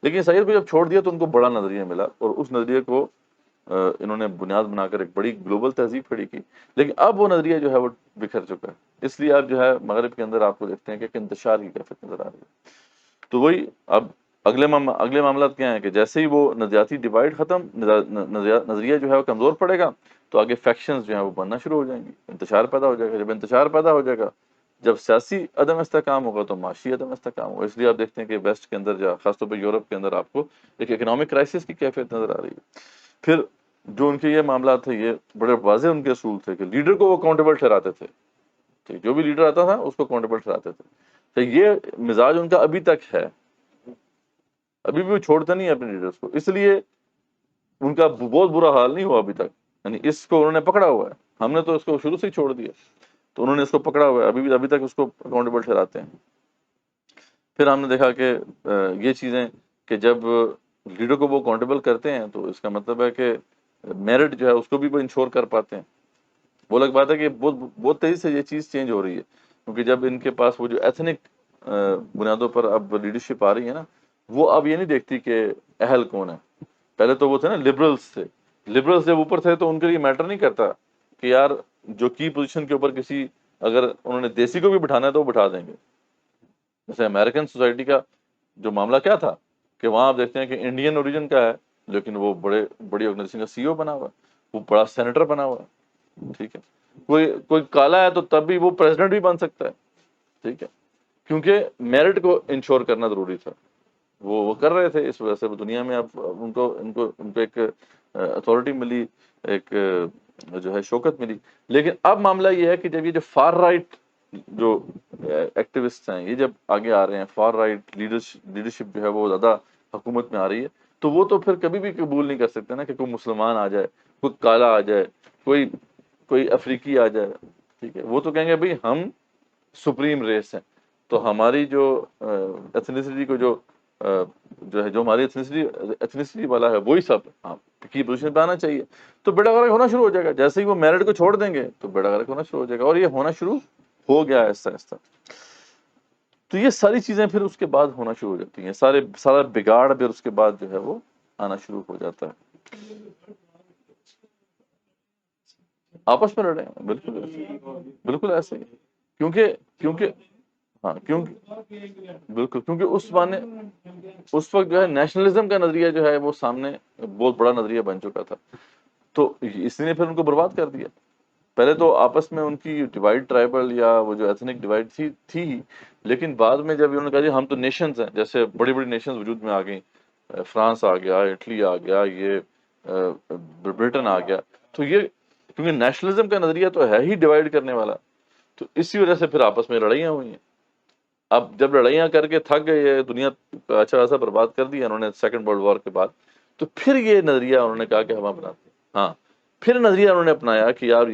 لیکن عیسائیت کو جب چھوڑ دیا تو ان کو بڑا نظریہ ملا، اور اس نظریے کو انہوں نے بنیاد بنا کر ایک بڑی گلوبل تہذیب کھڑی کی. لیکن اب وہ نظریہ جو ہے وہ بکھر چکا ہے، اس لیے اب جو ہے مغرب کے اندر آپ کو دیکھتے ہیں کہ ایک انتشار کی کیفیت نظر آ رہی ہے. تو وہی اب اگلے معاملات کیا ہیں کہ جیسے ہی وہ نظریاتی ڈیوائڈ ختم، نظریہ جو ہے وہ کمزور پڑے گا، تو آگے فیکشنز جو ہیں وہ بننا شروع ہو جائیں گی، انتشار پیدا ہو جائے گا. جب انتشار پیدا ہو جائے گا، جب سیاسی عدم استحکام ہوگا تو معاشی عدم استحکام ہوگا. اس لیے آپ دیکھتے ہیں کہ ویسٹ کے اندر یا خاص طور پہ یورپ کے اندر آپ کو ایک اکنامک کرائسس کی کیفیت نظر آ رہی ہے. پھر جو ان کے یہ معاملات تھے، یہ بڑے واضح ان کے اصول تھے کہ لیڈر کو وہ اکاؤنٹیبل ٹھہراتے تھے، جو بھی لیڈر آتا تھا اس کو اکاؤنٹیبل ٹھہراتے تھے. تو یہ مزاج ان کا ابھی تک ہے، ابھی بھی وہ چھوڑتے نہیں اپنے لیڈرز کو، اس لیے ان کا بہت برا حال نہیں ہوا ابھی تک. یعنی اس کو انہوں نے پکڑا ہوا ہے، ہم نے تو اس کو شروع سے ہی چھوڑ دیا، تو انہوں نے اس کو پکڑا ہوا ہے، ابھی تک اس کو اکاؤنٹیبل ٹھہراتے ہیں. پھر ہم نے دیکھا کہ یہ چیزیں کہ جب لیڈر کو وہ اکاؤنٹیبل کرتے ہیں تو اس کا مطلب ہے کہ میرٹ جو ہے اس کو بھی وہ انشور کر پاتے ہیں. وہ الگ بات ہے کہ بہت تیزی سے یہ چیز چینج ہو رہی ہے، کیونکہ جب ان کے پاس وہ جو ایتھنک بنیادوں پر اب لیڈرشپ آ رہی ہے نا، وہ اب یہ نہیں دیکھتی کہ اہل کون ہے. پہلے تو وہ تھے نا لبرلز تھے، لبرلز جب اوپر تھے تو ان کے لیے میٹر نہیں کرتا کہ یار جو کی پوزیشن کے اوپر کسی، اگر انہوں نے دیسی کو بھی بٹھانا ہے تو وہ بٹھا دیں گے. جیسے امریکن سوسائٹی کا جو معاملہ کیا تھا کہ وہاں آپ دیکھتے ہیں کہ انڈین اوریجن کا ہے، لیکن وہ بڑی آرگنائزیشن کا سی او بنا ہوا ہے، وہ بڑا سینیٹر بنا ہوا ہے. ٹھیک ہے، کوئی کالا ہے تو تب بھی وہ پریزیڈنٹ بھی بن سکتا ہے. ٹھیک ہے، کیونکہ میرٹ کو انشور کرنا ضروری تھا. وہ کر رہے تھے، اس وجہ سے دنیا میں اب ان کو ایک اتھارٹی ملی، ایک جو ہے شوکت ملی. لیکن اب معاملہ یہ ہے کہ جب یہ جو فار رائٹ جو ایکٹیوسٹ ہیں یہ جب آگے آ رہے ہیں، فار رائٹ لیڈرشپ جو ہے وہ زیادہ حکومت میں آ رہی ہے، تو وہ تو پھر کبھی بھی قبول نہیں کر سکتے نا کہ کوئی مسلمان آ جائے، کوئی کالا آ جائے، کوئی افریقی آ جائے. ٹھیک ہے، وہ تو کہیں گے بھئی ہم سپریم ریس ہیں، تو ہماری جو ایتھنیسٹی کو جو ہے، جو ہماری ایتھنیسٹی والا ہے وہی سب کی پوزیشن پہ آنا چاہیے. تو بیڑا غرق ہونا شروع ہو جائے گا. جیسے ہی وہ میرٹ کو چھوڑ دیں گے تو بیڑا غرق ہونا شروع ہو جائے گا، اور یہ ہونا شروع ہو گیا آہستہ آہستہ. تو یہ ساری چیزیں پھر اس کے بعد ہونا شروع ہو جاتی ہیں، سارا بگاڑ پھر اس کے بعد جو ہے وہ آنا شروع ہو جاتا ہے. آپس میں لڑیں، بالکل ایسے ہی. کیونکہ ہاں، بالکل کیونکہ اس وقت جو ہے نیشنلزم کا نظریہ جو ہے وہ سامنے بہت بڑا نظریہ بن چکا تھا، تو اس نے پھر ان کو برباد کر دیا. پہلے تو آپس میں ان کی ڈیوائڈ ٹرائبل یا وہ جو ایتھنک ڈیوائڈ تھی ہی، لیکن بعد میں جب انہوں نے کہا جی ہم تو نیشنز ہیں، جیسے بڑی بڑی نیشنز وجود میں آ گئیں، فرانس آ گیا، اٹلی آ گیا، یہ برٹن آ گیا، تو یہ کیونکہ نیشنلزم کا نظریہ تو ہے ہی ڈیوائڈ کرنے والا، تو اسی وجہ سے پھر آپس میں لڑائیاں ہوئی ہیں. اب جب لڑائیاں کر کے تھک گئے، دنیا اچھا خاصا برباد کر دیا انہوں نے سیکنڈ ورلڈ وار کے بعد، تو پھر یہ نظریہ انہوں نے کہا کہ ہم اپناتے ہیں. ہاں، پھر نظریہ انہوں نے اپنایا کہ یار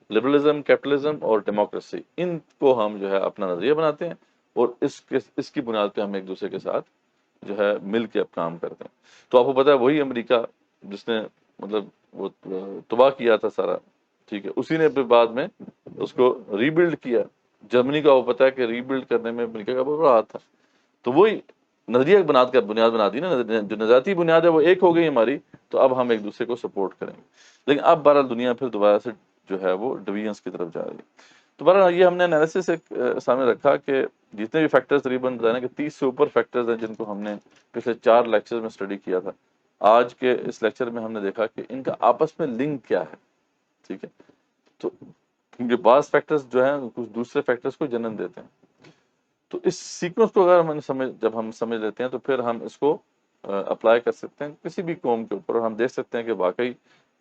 لبرلزم، کیپٹلزم اور ڈیموکریسی، ان کو ہم جو ہے اپنا نظریہ بناتے ہیں، اور اس کی بنیاد پہ ہم ایک دوسرے کے ساتھ جو ہے مل کے اب کام کرتے ہیں. تو آپ کو پتا ہے وہی امریکہ جس نے مطلب وہ تباہ کیا تھا سارا، ٹھیک ہے، اسی نے پھر بعد میں اس کو ری بلڈ کیا. جرمنی کا وہ پتا ہے کہ ری بلڈ کرنے میں امریکہ کا بہت بڑا ہاتھ تھا. تو وہی نظریہ بنیاد بنا دی نا، جو نظریاتی بنیاد ہے وہ ایک ہو گئی ہماری، تو اب ہم ایک دوسرے کو سپورٹ کریں گے. لیکن اب بہرحال دنیا پھر دوبارہ سے جو ہے وہ ڈویژنس کی طرف جا رہی ہے. تو بہرحال یہ ہم نے انالیسس ایک سامنے رکھا کہ جتنے بھی فیکٹرز تقریباً بتایا کہ 30 سے اوپر فیکٹرز ہیں جن کو ہم نے پچھلے 4 لیکچر میں اسٹڈی کیا تھا. آج کے اس لیکچر میں ہم نے دیکھا کہ ان کا آپس میں لنک کیا ہے. ٹھیک ہے، تو کیونکہ بعض فیکٹرز جو ہیں کچھ دوسرے فیکٹرز کو جنم دیتے ہیں. تو اس سیکوینس کو اگر جب ہم سمجھ لیتے ہیں تو پھر ہم اس کو اپلائی کر سکتے ہیں کسی بھی قوم کے اوپر، اور ہم دیکھ سکتے ہیں کہ واقعی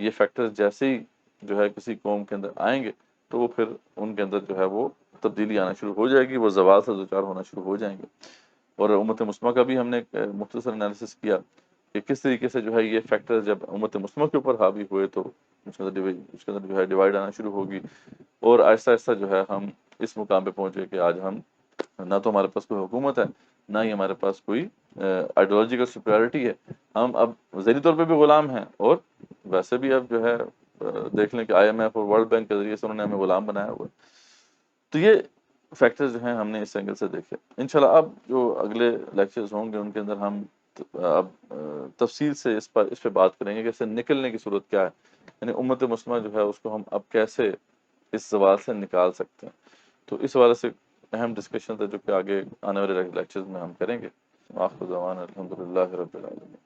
یہ فیکٹرز جیسے ہی جو ہے کسی قوم کے اندر آئیں گے تو وہ پھر ان کے اندر جو ہے وہ تبدیلی آنا شروع ہو جائے گی، وہ زوال سے دوچار ہونا شروع ہو جائیں گے۔ اور امت مسلمہ کا بھی ہم نے ایک مختصر انالیسس کیا کہ کس طریقے سے جو ہے یہ فیکٹر جب امت مسلمہ کے اوپر حاوی ہوئے تو اس کے اندر جو ہے ڈیوائڈ آنا شروع ہوگی، اور آہستہ آہستہ جو ہے ہم اس مقام پہ پہنچے کہ آج ہم نہ تو ہمارے پاس کوئی حکومت ہے، نہ ہی ہمارے پاس کوئی آئیڈیولوجیکل سپیریورٹی ہے، ہم اب ذہنی طور پہ بھی غلام ہیں، اور ویسے بھی اب جو ہے دیکھ لیں کہ آئی ایم ایف اور ورلڈ بینک کے ذریعے سے انہوں نے ہمیں غلام بنایا ہوا ہے۔ تو یہ فیکٹرز جو ہیں ہم نے اس اینگل سے دیکھے۔ انشاءاللہ اب جو اگلے لیکچرز ہوں گے ان کے اندر ہم اب تفصیل سے اس پہ بات کریں گے کہ اس سے نکلنے کی صورت کیا ہے، یعنی امت مسلمہ جو ہے اس کو ہم اب کیسے اس زوال سے نکال سکتے ہیں۔ تو اس حوالے سے اہم ڈسکشن ہے جو کہ آگے آنے والے لیکچرز میں ہم کریں گے۔ آخر دعوانا الحمدللہ رب العالمین۔